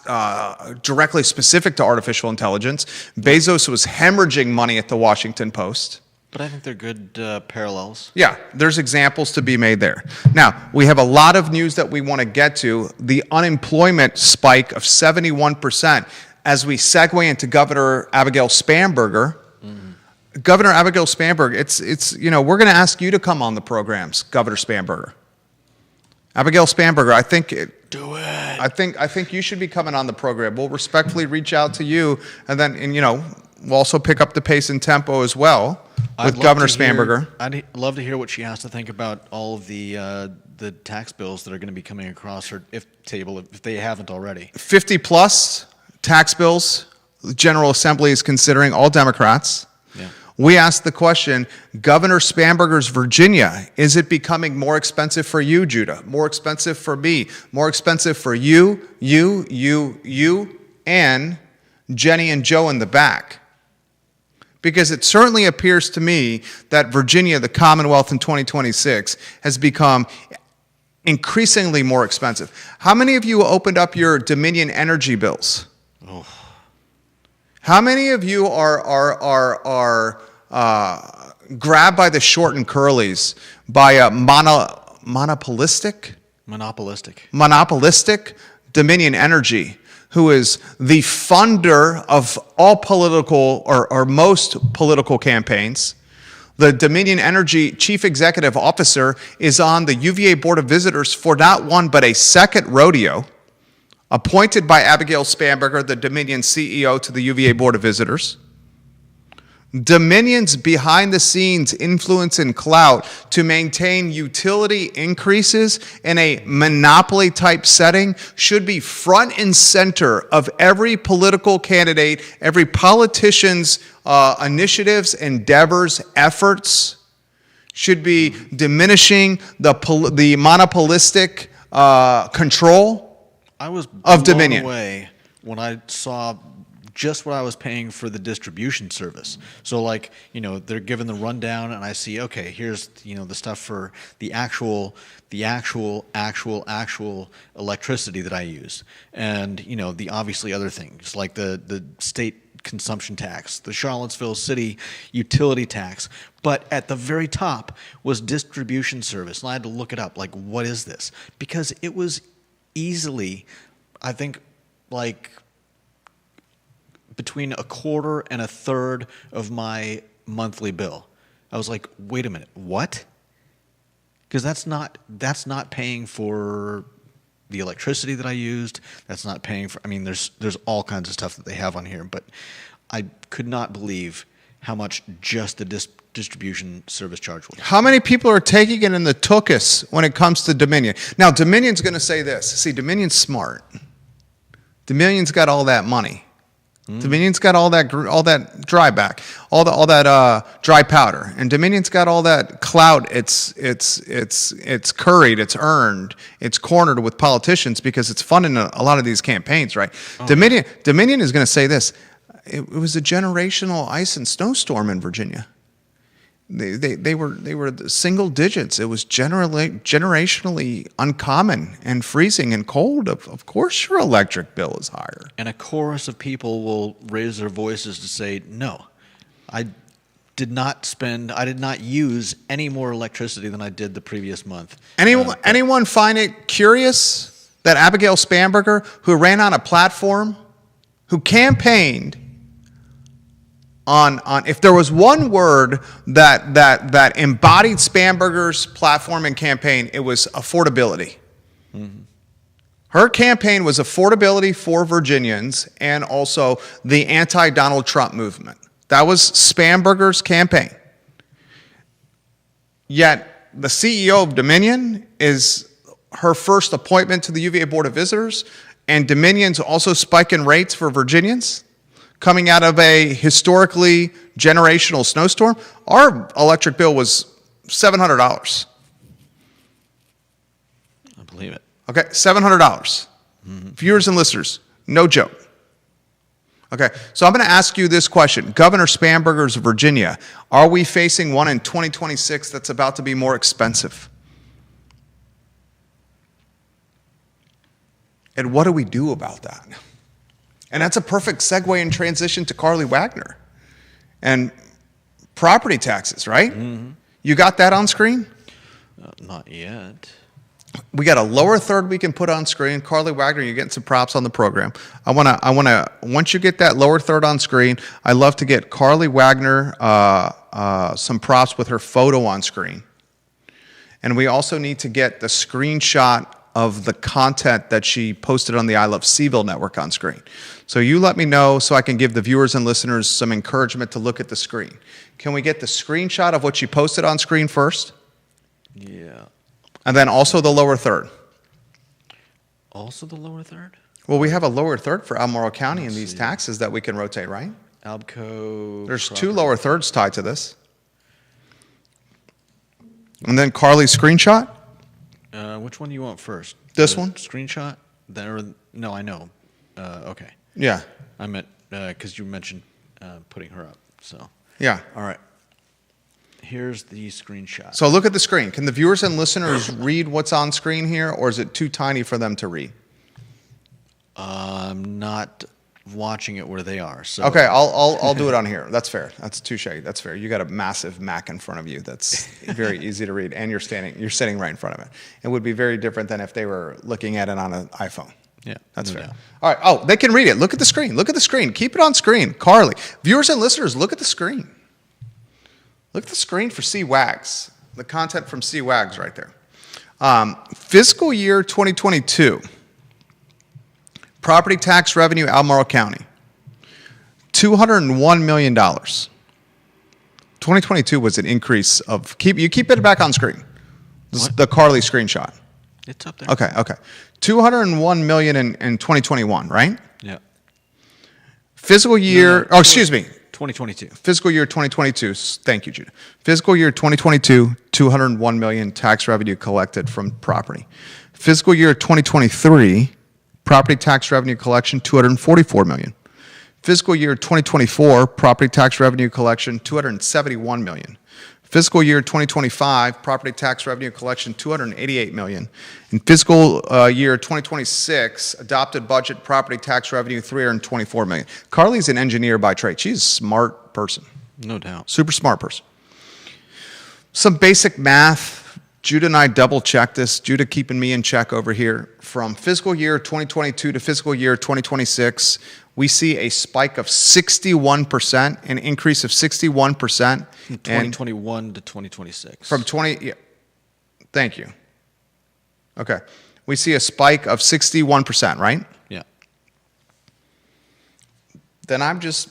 directly specific to artificial intelligence. Bezos was hemorrhaging money at the Washington Post. But I think they're good parallels. Yeah, there's examples to be made there. Now, we have a lot of news that we want to get to. The unemployment spike of 71%. As we segue into Governor Abigail Spanberger, Governor Abigail Spanberger, it's we're going to ask you to come on the programs, Governor Spanberger. Abigail Spanberger, I think Do it. I think you should be coming on the program. We'll respectfully reach out to you, and we'll also pick up the pace and tempo as well with Governor Spanberger. I'd love to hear what she has to think about all of the tax bills that are going to be coming across her table if they haven't already. 50 plus tax bills. The General Assembly is considering, all Democrats. Yeah. We asked the question, Governor Spanberger's Virginia, is it becoming more expensive for you, Judah? More expensive for me? More expensive for you, and Jenny and Joe in the back? Because it certainly appears to me that Virginia, the Commonwealth in 2026, has become increasingly more expensive. How many of you opened up your Dominion energy bills? Oh. How many of you are grabbed by the short and curlies by a monopolistic Dominion Energy, who is the funder of all political or most political campaigns? The Dominion Energy Chief Executive Officer is on the UVA Board of Visitors for not one but a second rodeo, appointed by Abigail Spanberger, the Dominion CEO, to the UVA Board of Visitors. Dominion's behind-the-scenes influence and clout to maintain utility increases in a monopoly-type setting should be front and center of every political candidate, every politician's initiatives, endeavors, efforts. Should be diminishing the monopolistic control I was of blown Dominion. away when I saw just what I was paying for the distribution service. So like, they're given the rundown and I see, okay, here's, the stuff for the actual electricity that I use. And, the obviously other things like the state consumption tax, the Charlottesville city utility tax. But at the very top was distribution service. And I had to look it up. Like, what is this? Because it was easily, I think, like between a quarter and a third of my monthly bill. I was like, wait a minute, what? Because that's not paying for the electricity that I used. That's not paying for, there's all kinds of stuff that they have on here, but I could not believe how much just the distribution service charge was. How many people are taking it in the tuchus when it comes to Dominion? Now, Dominion's going to say this. See, Dominion's smart. Dominion's got all that money. Dominion's got all that dry back, all that dry powder, and Dominion's got all that clout. It's curried, it's earned, it's cornered with politicians because it's funding a lot of these campaigns, right? Oh. Dominion is going to say this. It was a generational ice and snowstorm in Virginia. They were single digits. It was generationally uncommon and freezing and cold. Of course, your electric bill is higher. And a chorus of people will raise their voices to say, "No, I did not use any more electricity than I did the previous month." Anyone find it curious that Abigail Spanberger, who ran on a platform, who campaigned on if there was one word that embodied Spanberger's platform and campaign, it was affordability. Mm-hmm. Her campaign was affordability for Virginians and also the anti-Donald Trump movement. That was Spanberger's campaign. Yet the CEO of Dominion is her first appointment to the UVA Board of Visitors, and Dominion's also spiking rates for Virginians. Coming out of a historically generational snowstorm, our electric bill was $700. I believe it. Okay, $700. Mm-hmm. Viewers and listeners, no joke. Okay, so I'm going to ask you this question. Governor Spanberger's Virginia, are we facing one in 2026 that's about to be more expensive? And what do we do about that? And that's a perfect segue and transition to Carly Wagner and property taxes, right? Mm-hmm. You got that on screen? Not yet. We got a lower third we can put on screen. Carly Wagner, you're getting some props on the program. I wanna. Once you get that lower third on screen, I love to get Carly Wagner some props with her photo on screen. And we also need to get the screenshot of the content that she posted on the I Love CVille network on screen. So you let me know so I can give the viewers and listeners some encouragement to look at the screen. Can we get the screenshot of what she posted on screen first? Yeah. And then also the lower third. Also the lower third? Well, we have a lower third for Albemarle County in these taxes that we can rotate, right? Albco. There's two lower thirds tied to this. And then Carly's screenshot? Which one do you want first? This one? Screenshot? No, I know. Okay. Yeah. I meant, because you mentioned putting her up, so. Yeah. All right. Here's the screenshot. So look at the screen. Can the viewers and listeners read what's on screen here, or is it too tiny for them to read? I'm not watching it where they are. So. Okay, I'll do it on here. That's fair. That's touche. That's fair. You got a massive Mac in front of you. That's very easy to read, and you're sitting right in front of it. It would be very different than if they were looking at it on an iPhone. Yeah, that's no fair. doubt. All right. Oh, they can read it. Look at the screen. Look at the screen. Keep it on screen. Carly, viewers and listeners, look at the screen. Look at the screen for CWAGs. The content from CWAGs right there. Fiscal year 2022. Property tax revenue, Albemarle County, $201 million. 2022 was an increase of, keep it back on screen. This is the Carly screenshot. It's up there. Okay. 201 million in 2021, right? Yeah. Fiscal year, no, excuse me. 2022. Fiscal year 2022, thank you, Judah. Fiscal year 2022, 201 million tax revenue collected from property. Fiscal year 2023, property tax revenue collection, 244 million. Fiscal year 2024, property tax revenue collection, $271 million. Fiscal year 2025, property tax revenue collection, $288 million. In fiscal year 2026, adopted budget property tax revenue, $324 million. Carly's an engineer by trade. She's a smart person. No doubt. Super smart person. Some basic math. Judah and I double-checked this. Judah keeping me in check over here. From fiscal year 2022 to fiscal year 2026, we see a spike of 61%, an increase of 61%. From 2021 to 2026. From 20, yeah, thank you. Okay. We see a spike of 61%, right? Yeah. Then I'm just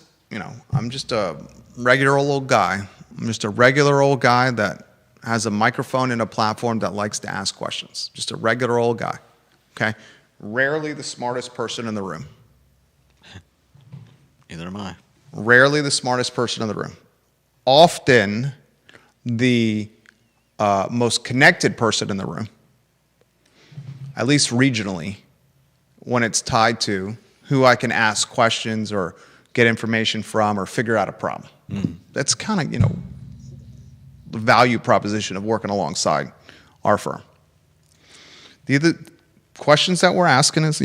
a regular old guy. I'm just a regular old guy that has a microphone and a platform that likes to ask questions. Just a regular old guy, okay? Rarely the smartest person in the room. Neither am I. Rarely the smartest person in the room. Often the most connected person in the room, at least regionally, when it's tied to who I can ask questions or get information from or figure out a problem. That's kind of, the value proposition of working alongside our firm. The other questions that we're asking is,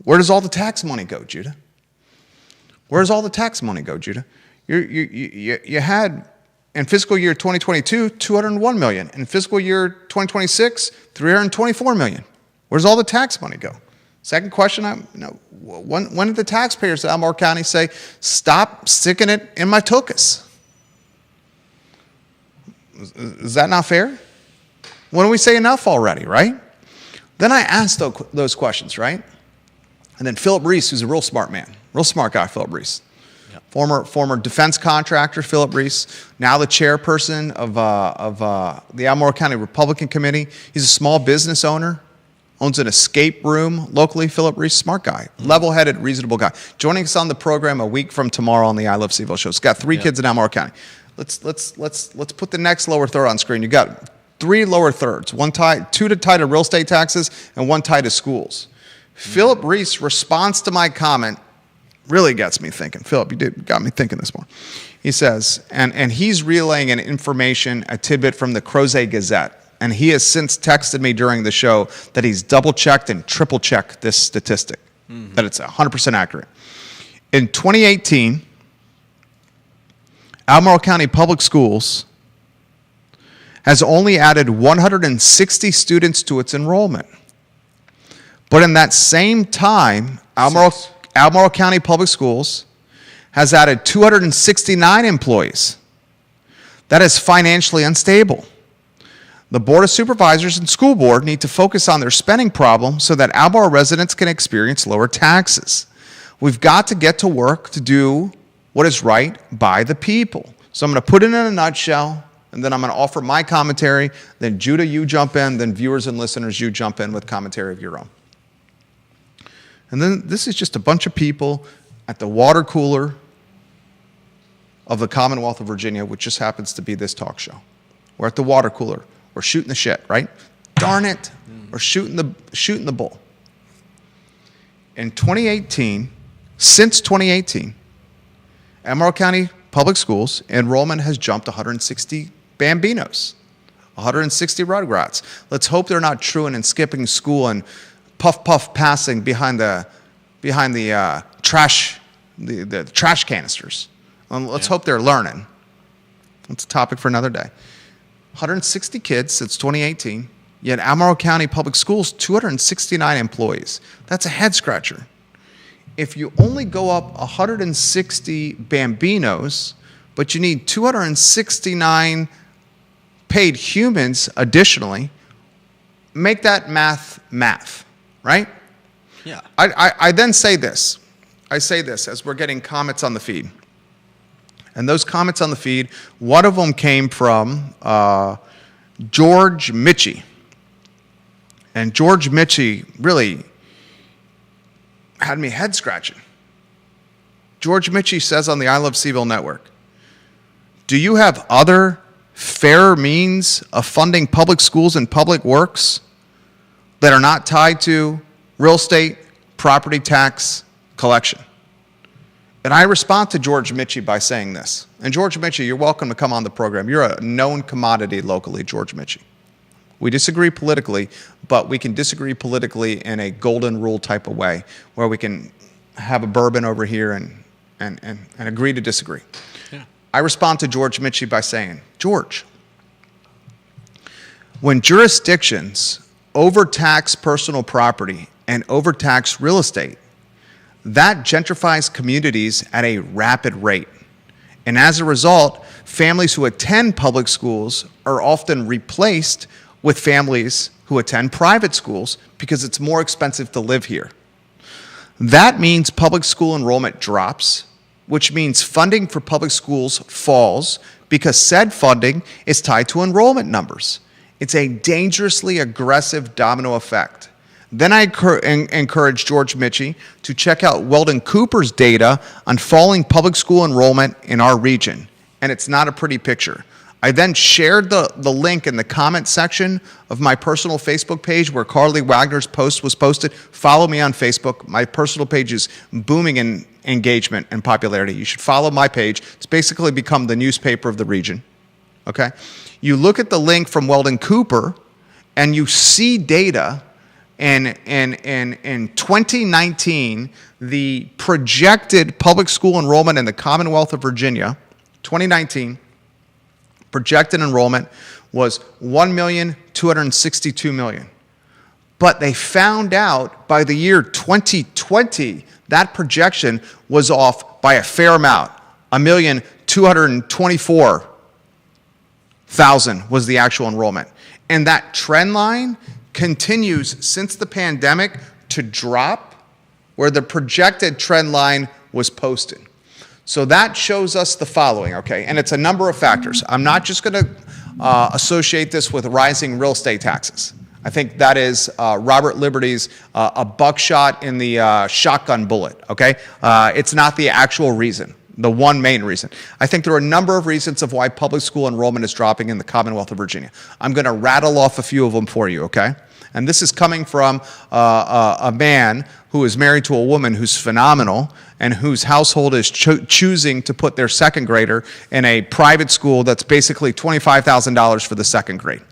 where does all the tax money go, Judah? Where does all the tax money go, Judah? You had, in fiscal year 2022, $201 million. In fiscal year 2026, $324 million. Where does all the tax money go? Second question, when did the taxpayers of Albemarle County say, stop sticking it in my tuchus? Is that not fair? When do we say enough already, right? Then I asked those questions, right? And then Philip Reese, who's a real smart man, real smart guy, Philip Reese. Yep. Former defense contractor, Philip Reese, now the chairperson of the Albemarle County Republican Committee. He's a small business owner, owns an escape room locally. Philip Reese, smart guy, level-headed, reasonable guy. Joining us on the program a week from tomorrow on the I Love CVille show. He's got 3 kids in Albemarle County. Let's put the next lower third on screen. You got 3 lower thirds, 2 tied to real estate taxes and 1 tied to schools. Philip Reese response to my comment really gets me thinking. Philip, got me thinking this morning. He says, and he's relaying an information, a tidbit from the Crozet Gazette, and he has since texted me during the show that he's double-checked and triple-checked this statistic, that it's 100% accurate. In 2018, Albemarle County Public Schools has only added 160 students to its enrollment. But in that same time, Albemarle County Public Schools has added 269 employees. That is financially unstable. The Board of Supervisors and School Board need to focus on their spending problem so that Albemarle residents can experience lower taxes. We've got to get to work to do what is right by the people. So I'm going to put it in a nutshell, and then I'm going to offer my commentary. Then Judah, you jump in. Then viewers and listeners, you jump in with commentary of your own. And then this is just a bunch of people at the water cooler of the Commonwealth of Virginia, which just happens to be this talk show. We're at the water cooler. We're shooting the shit, right? Darn it. We're shooting the bull. In 2018, since 2018, Albemarle County Public Schools enrollment has jumped 160 Bambinos, 160 Rugrats. Let's hope they're not truant and skipping school and puff passing behind the trash canisters. Let's hope they're learning. That's a topic for another day. 160 kids since 2018, yet Albemarle County Public Schools, 269 employees. That's a head scratcher. If you only go up 160 Bambinos, but you need 269 paid humans additionally, make that math, right? Yeah. I then say this. I say this as we're getting comments on the feed. And those comments on the feed, one of them came from George Mitchie. And George Mitchie really had me head scratching. George Mitchie says on the I Love CVille network, do you have other fair means of funding public schools and public works that are not tied to real estate property tax collection? And I respond to George Mitchie by saying this. And George Mitchie, you're welcome to come on the program. You're a known commodity locally, George Mitchie. We disagree politically, but we can disagree politically in a golden rule type of way, where we can have a bourbon over here and agree to disagree. Yeah. I respond to George Mitchie by saying, George, when jurisdictions overtax personal property and overtax real estate, that gentrifies communities at a rapid rate. And as a result, families who attend public schools are often replaced with families who attend private schools because it's more expensive to live here. That means public school enrollment drops, which means funding for public schools falls because said funding is tied to enrollment numbers. It's a dangerously aggressive domino effect. Then I encourage George Mitchie to check out Weldon Cooper's data on falling public school enrollment in our region, and it's not a pretty picture. I then shared the link in the comment section of my personal Facebook page where Carly Wagner's post was posted. Follow me on Facebook. My personal page is booming in engagement and popularity. You should follow my page. It's basically become the newspaper of the region. Okay? You look at the link from Weldon Cooper, and you see data. In 2019, the projected public school enrollment in the Commonwealth of Virginia, 2019, projected enrollment was 1,262,000. But they found out by the year 2020, that projection was off by a fair amount. 1,224,000 was the actual enrollment. And that trend line continues since the pandemic to drop where the projected trend line was posted. So that shows us the following, okay? And it's a number of factors. I'm not just going to associate this with rising real estate taxes. I think that is Robert Liberty's a buckshot in the shotgun bullet, okay? It's not the actual reason, the one main reason. I think there are a number of reasons of why public school enrollment is dropping in the Commonwealth of Virginia. I'm going to rattle off a few of them for you, okay? And this is coming from a man who is married to a woman who's phenomenal and whose household is choosing to put their second grader in a private school that's basically $25,000 for the second grade,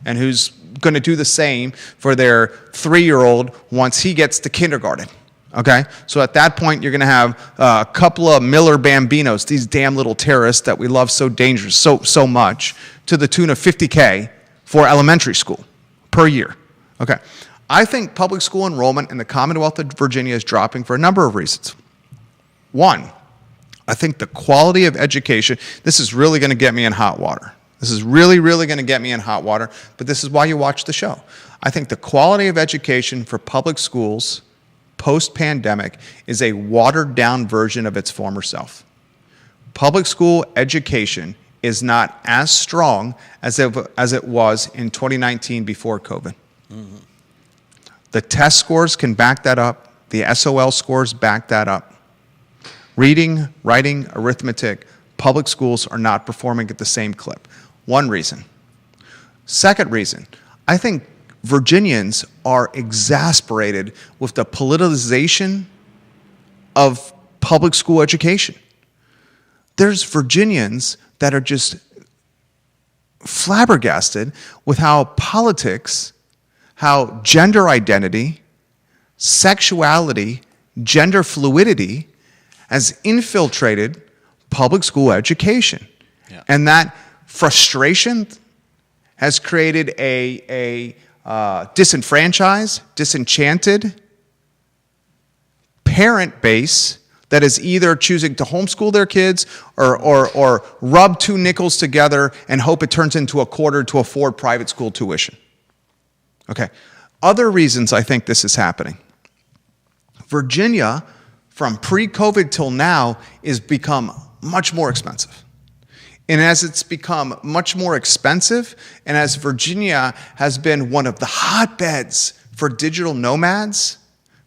and who's going to do the same for their 3-year-old once he gets to kindergarten. Okay? So at that point, you're going to have a couple of Miller Bambinos, these damn little terrorists that we love so dangerous, so much, to the tune of $50K for elementary school per year. Okay. I think public school enrollment in the Commonwealth of Virginia is dropping for a number of reasons. One, I think the quality of education, this is really going to get me in hot water. This is really going to get me in hot water, but this is why you watch the show. I think the quality of education for public schools post-pandemic is a watered-down version of its former self. Public school education is not as strong as it was in 2019 before COVID. Mm-hmm. The test scores can back that up. The SOL scores back that up. Reading, writing, arithmetic, public schools are not performing at the same clip. One reason. Second reason, I think Virginians are exasperated with the politicization of public school education. There's Virginians that are just flabbergasted with how politics, how gender identity, sexuality, gender fluidity has infiltrated public school education. Yeah. And that frustration has created a disenfranchised, disenchanted parent base that is either choosing to homeschool their kids or rub 2 nickels together and hope it turns into a quarter to afford private school tuition. Okay. Other reasons I think this is happening. Virginia, from pre-COVID till now, is become much more expensive. And as it's become much more expensive, and as Virginia has been one of the hotbeds for digital nomads,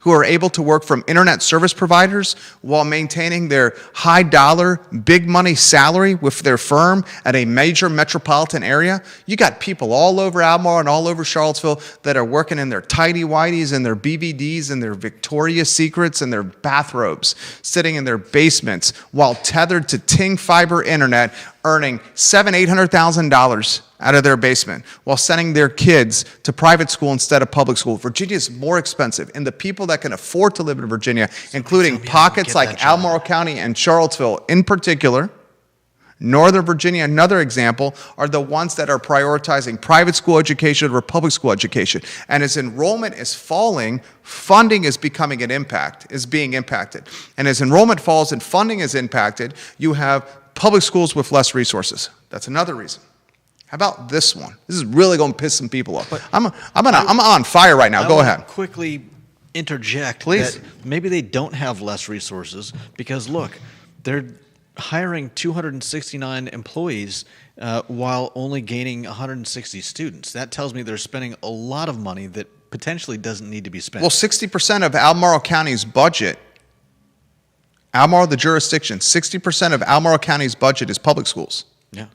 who are able to work from internet service providers while maintaining their high dollar, big money salary with their firm at a major metropolitan area. You got people all over Albemarle and all over Charlottesville that are working in their tighty-whities and their BVDs and their Victoria's Secrets and their bathrobes, sitting in their basements while tethered to Ting fiber internet, earning $700,000-800,000 out of their basement while sending their kids to private school instead of public school. Virginia is more expensive, and the people that can afford to live in Virginia, including pockets like Albemarle County and Charlottesville in particular, Northern Virginia, another example, are the ones that are prioritizing private school education over public school education. And as enrollment is falling, funding is being impacted. And as enrollment falls and funding is impacted, you have public schools with less resources. That's another reason. How about this one? This is really going to piss some people off. I'm on fire right now. Go ahead. Quickly interject Please. that maybe they don't have less resources because look, they're hiring 269 employees while only gaining 160 students. That tells me they're spending a lot of money that potentially doesn't need to be spent. Well, 60% of Albemarle County's budget, Albemarle, the jurisdiction, 60% of Albemarle County's budget is public schools. Yeah.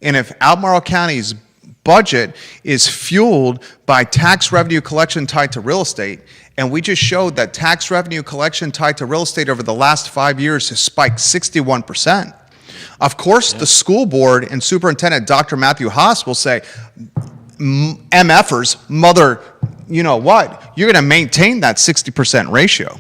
And if Albemarle County's budget is fueled by tax revenue collection tied to real estate, and we just showed that tax revenue collection tied to real estate over the last 5 years has spiked 61%. Of course, the school board and superintendent, Dr. Matthew Haas, will say, MFers, mother, you know what, you're going to maintain that 60% ratio.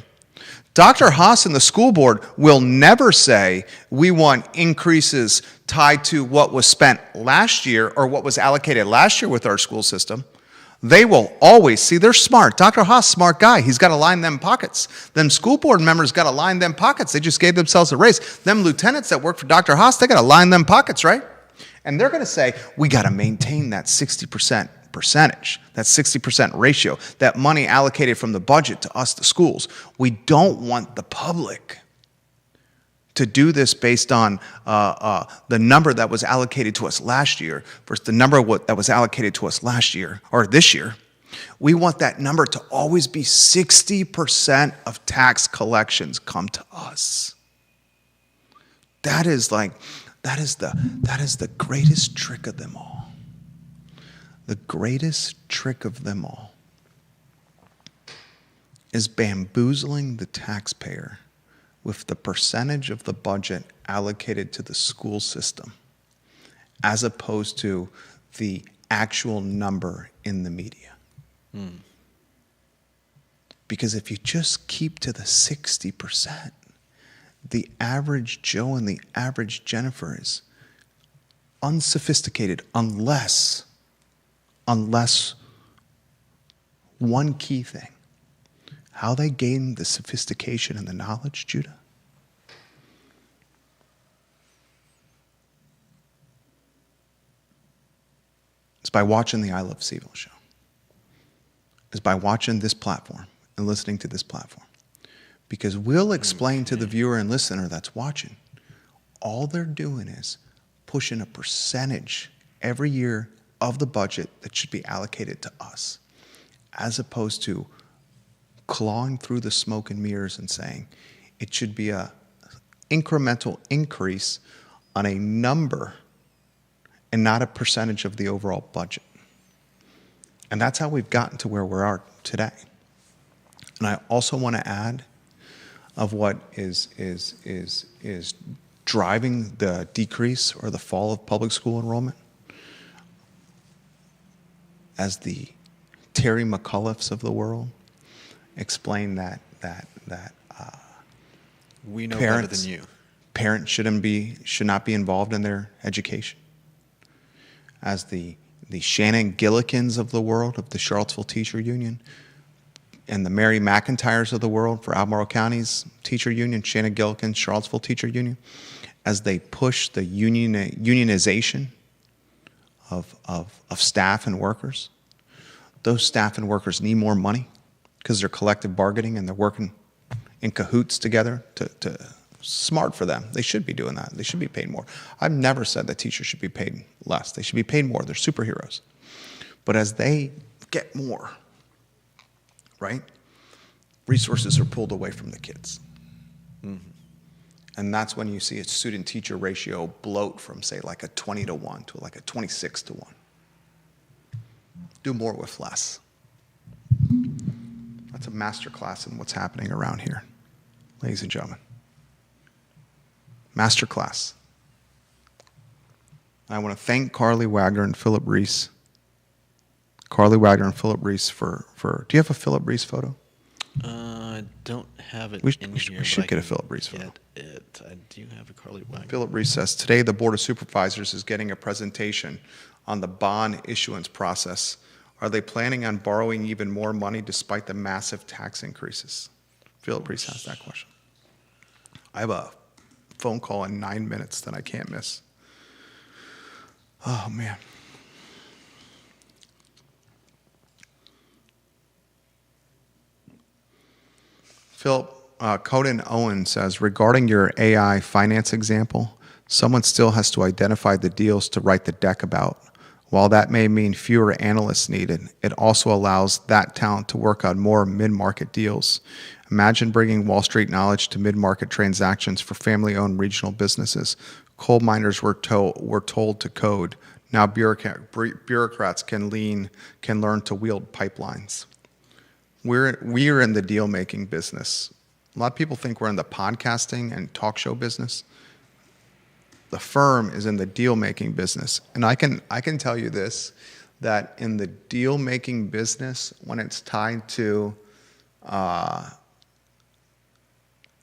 Dr. Haas and the school board will never say we want increases tied to what was spent last year or what was allocated last year with our school system. They will always, see, they're smart. Dr. Haas, smart guy. He's got to line them pockets. Them school board members got to line them pockets. They just gave themselves a raise. Them lieutenants that work for Dr. Haas, they got to line them pockets, right? And they're going to say, we got to maintain that 60% percentage, that 60% ratio, that money allocated from the budget to us, the schools. We don't want the public to do this based on the number that was allocated to us last year versus the number that was allocated to us last year or this year. We want that number to always be 60% of tax collections come to us. That is the greatest trick of them all. The greatest trick of them all is bamboozling the taxpayer with the percentage of the budget allocated to the school system as opposed to the actual number in the media. Because if you just keep to the 60%, the average Joe and the average Jennifer is unsophisticated unless one key thing, how they gain the sophistication and the knowledge, Judah, is by watching the I Love CVille show, is by watching this platform and listening to this platform. Because we'll explain to the viewer and listener that's watching, all they're doing is pushing a percentage every year of the budget that should be allocated to us, as opposed to clawing through the smoke and mirrors and saying it should be a incremental increase on a number and not a percentage of the overall budget. And that's how we've gotten to where we are today. And I also want to add of what is driving the decrease or the fall of public school enrollment. As the Terry McAuliffes of the world explain that we know parents, better than you. Parents should not be involved in their education. As the Shannon Gillikins of the world of the Charlottesville Teacher Union and the Mary McIntyres of the world for Albemarle County's teacher union, Shannon Gillikins, Charlottesville Teacher Union, as they push the unionization of staff and workers. Those staff and workers need more money because they're collective bargaining and they're working in cahoots together to smart for them. They should be doing that. They should be paid more. I've never said that teachers should be paid less. They should be paid more. They're superheroes. But as they get more, right, resources are pulled away from the kids. And that's when you see a student-teacher ratio bloat from, say, like a 20-to-1 to like a 26-to-1. Do more with less. That's a master class in what's happening around here, ladies and gentlemen. Master class. I want to thank Carly Wagner and Philip Reese. Carly Wagner and Philip Reese for do you have a Philip Reese photo? I don't have it We in should here. get but I a Philip Reese can photo. get it. I do have a Carly Wagner. Philip Reese says, today the Board of Supervisors is getting a presentation on the bond issuance process. Are they planning on borrowing even more money despite the massive tax increases? Philip Reese asked that question. I have a phone call in 9 minutes that I can't miss. Oh, man. Philip, Coden Owen says, regarding your AI finance example, someone still has to identify the deals to write the deck about. While that may mean fewer analysts needed, it also allows that talent to work on more mid-market deals. Imagine bringing Wall Street knowledge to mid-market transactions for family-owned regional businesses. Coal miners were told to code. Now bureaucrats can learn to wield pipelines. We are in the deal-making business. A lot of people think we're in the podcasting and talk show business. The firm is in the deal-making business. And I can tell you this, that in the deal-making business, when it's tied to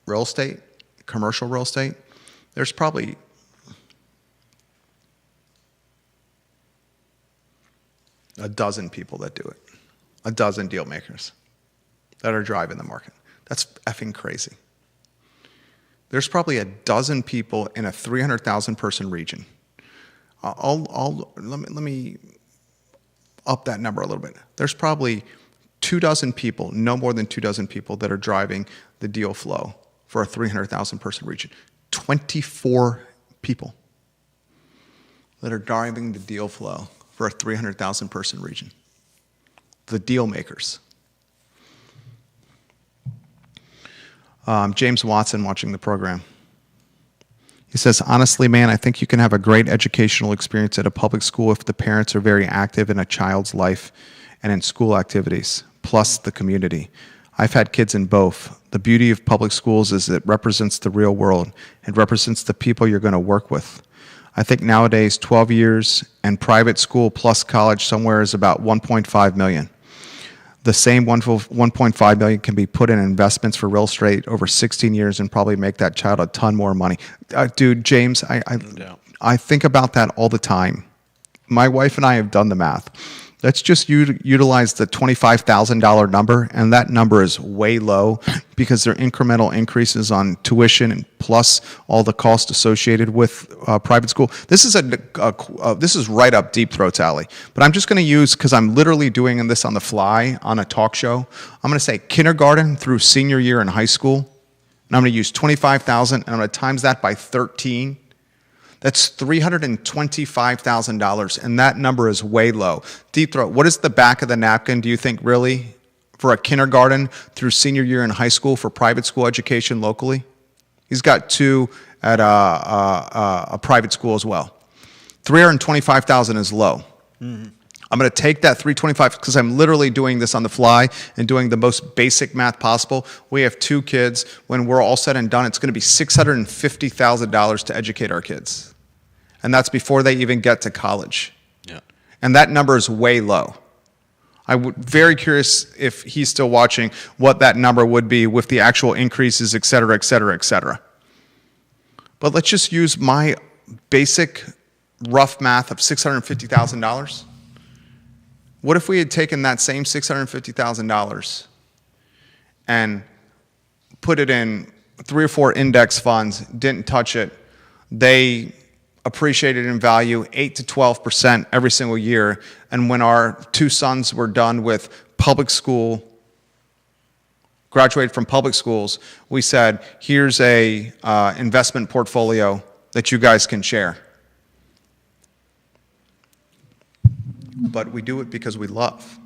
real estate, commercial real estate, there's probably a dozen people that do it, a dozen deal makers that are driving the market. That's effing crazy. There's probably a dozen people in a 300,000 person region. Let me up that number a little bit. There's probably 24 people, no more than 24 people that are driving the deal flow for a 300,000 person region. 24 people that are driving the deal flow for a 300,000 person region. The deal makers. James Watson watching the program. He says, honestly, man, I think you can have a great educational experience at a public school if the parents are very active in a child's life and in school activities, plus the community. I've had kids in both. The beauty of public schools is it represents the real world. It represents the people you're going to work with. I think nowadays 12 years and private school plus college somewhere is about 1.5 million. The same 1.5 million can be put in investments for real estate over 16 years and probably make that child a ton more money. Dude, James, I think about that all the time. My wife and I have done the math. Let's just utilize the $25,000 number, and that number is way low because there are incremental increases on tuition and plus all the costs associated with private school. This is this is right up Deep Throat's alley. But I'm just going to use, because I'm literally doing this on the fly on a talk show, I'm going to say kindergarten through senior year in high school, and I'm going to use $25,000, and I'm going to times that by 13. That's $325,000, and that number is way low. Deep Throat, what is the back of the napkin, do you think, really, for a kindergarten through senior year in high school for private school education locally? He's got 2 at a private school as well. $325,000 is low. Mm-hmm. I'm going to take that $325,000 because I'm literally doing this on the fly and doing the most basic math possible. We have 2 kids. When we're all said and done, it's going to be $650,000 to educate our kids. And that's before they even get to college. Yeah. And that number is way low. I would very curious if he's still watching what that number would be with the actual increases, et cetera, et cetera, et cetera. But let's just use my basic rough math of $650,000. What if we had taken that same $650,000 and put it in 3 or 4 index funds, didn't touch it, they appreciated in value 8 to 12% every single year, and when our 2 sons were done with public school, graduated from public schools, we said, here's a investment portfolio that you guys can share. But we do it because we love.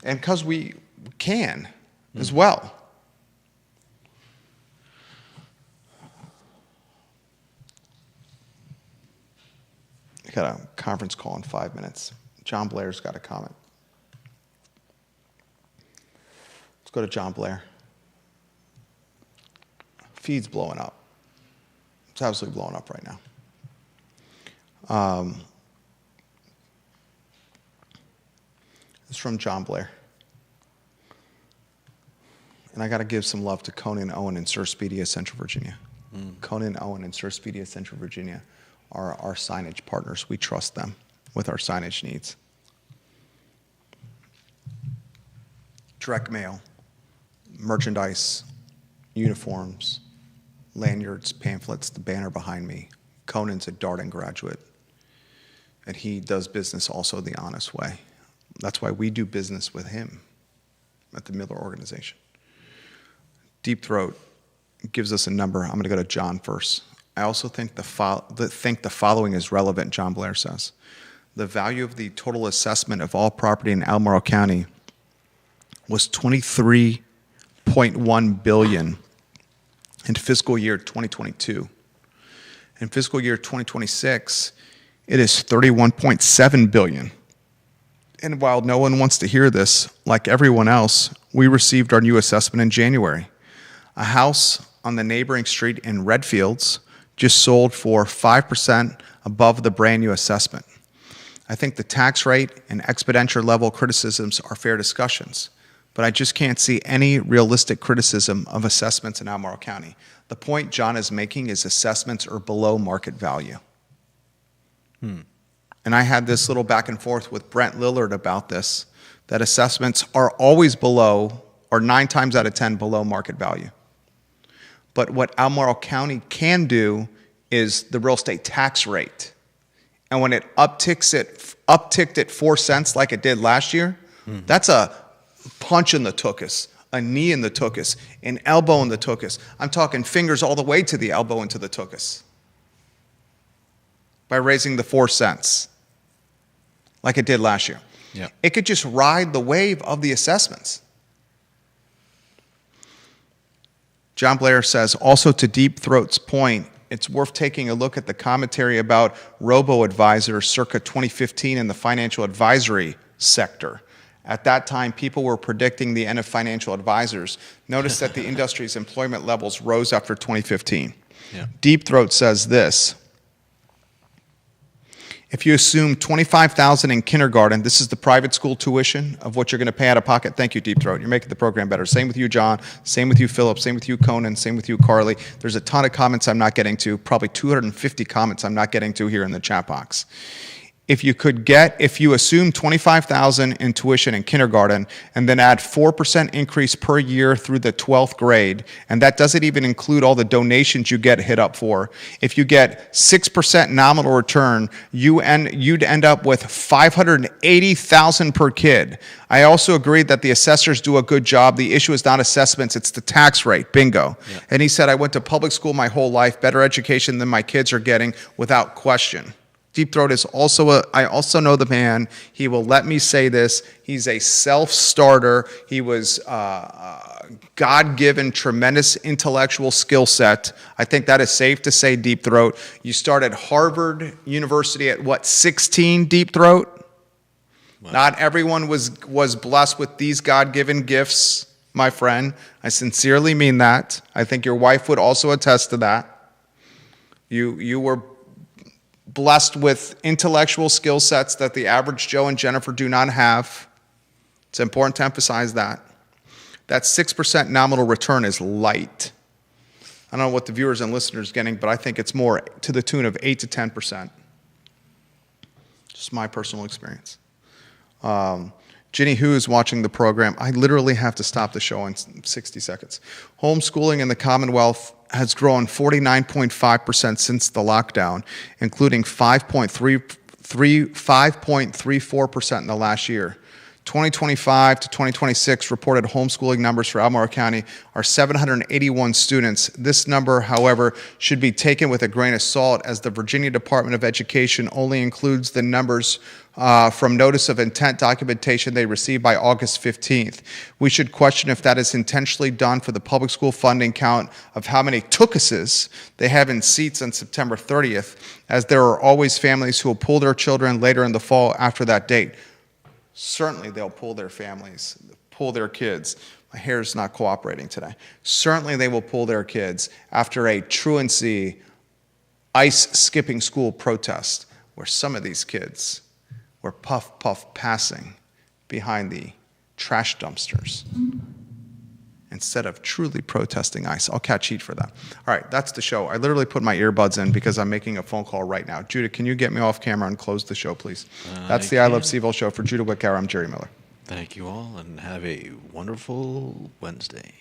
And because we can. as well. I got a conference call in 5 minutes. John Blair's got a comment. Let's go to John Blair. Feed's blowing up. It's absolutely blowing up right now. It's from John Blair. And I got to give some love to Conan Owen in Sir Speedy of Central Virginia. Conan Owen and Sir Speedy of Central Virginia are our signage partners. We trust them with our signage needs. Direct mail, merchandise, uniforms, lanyards, pamphlets, the banner behind me. Conan's a Darden graduate, and he does business also the honest way. That's why we do business with him at the Miller Organization. Deep Throat gives us a number. I'm going to go to John first. I also think the following is relevant, John Blair says. The value of the total assessment of all property in Albemarle County was $23.1 billion in fiscal year 2022. In fiscal year 2026, it is $31.7 billion. And while no one wants to hear this, like everyone else, we received our new assessment in January. A house on the neighboring street in Redfields just sold for 5% above the brand new assessment. I think the tax rate and expenditure level criticisms are fair discussions, but I just can't see any realistic criticism of assessments in Albemarle County. The point John is making is assessments are below market value. And I had this little back and forth with Brent Lillard about this, that assessments are always below, or 9 times out of 10 below market value. But what Albemarle County can do is the real estate tax rate. And when it upticked it 4 cents like it did last year, that's a punch in the tuchus, a knee in the tuchus, an elbow in the tuchus. I'm talking fingers all the way to the elbow into the tuchus by raising the 4 cents like it did last year. Yeah. It could just ride the wave of the assessments. John Blair says, also to Deep Throat's point, it's worth taking a look at the commentary about robo-advisors circa 2015 in the financial advisory sector. At that time, people were predicting the end of financial advisors. Notice that the industry's employment levels rose after 2015. Yeah. Deep Throat says this. If you assume $25,000 in kindergarten, this is the private school tuition of what you're going to pay out of pocket. Thank you, Deep Throat. You're making the program better. Same with you, John. Same with you, Philip. Same with you, Conan. Same with you, Carly. There's a ton of comments I'm not getting to, probably 250 comments I'm not getting to here in the chat box. If you assume $25,000 in tuition in kindergarten and then add 4% increase per year through the 12th grade, and that doesn't even include all the donations you get hit up for. If you get 6% nominal return, you'd end up with $580,000 per kid. I also agree that the assessors do a good job. The issue is not assessments, it's the tax rate. Bingo. Yeah. And he said, I went to public school my whole life, better education than my kids are getting without question. Deep Throat is I also know the man. He will let me say this. He's a self-starter. He was God-given tremendous intellectual skill set. I think that is safe to say, Deep Throat. You started Harvard University at 16, Deep Throat? Wow. Not everyone was blessed with these God-given gifts, my friend. I sincerely mean that. I think your wife would also attest to that. You were blessed with intellectual skill sets that the average Joe and Jennifer do not have. It's important to emphasize that. That 6% nominal return is light. I don't know what the viewers and listeners are getting, but I think it's more to the tune of 8 to 10%. Just my personal experience. Ginny Hu is watching the program. I literally have to stop the show in 60 seconds. Homeschooling in the Commonwealth has grown 49.5% since the lockdown, including 5.34% in the last year. 2025 to 2026 reported homeschooling numbers for Albemarle County are 781 students. This number, however, should be taken with a grain of salt, as the Virginia Department of Education only includes the numbers from notice of intent documentation they received by August 15th. We should question if that is intentionally done for the public school funding count of how many tookuses they have in seats on September 30th, as there are always families who will pull their children later in the fall after that date. Certainly they'll pull their families, pull their kids. My hair's not cooperating today. Certainly they will pull their kids after a truancy ice skipping school protest where some of these kids were puff passing behind the trash dumpsters instead of truly protesting ICE. I'll catch heat for that. All right, that's the show. I literally put my earbuds in because I'm making a phone call right now. Judah, can you get me off camera and close the show, please? That's the I Love CVille show. For Judah Wickower, I'm Jerry Miller. Thank you all, and have a wonderful Wednesday.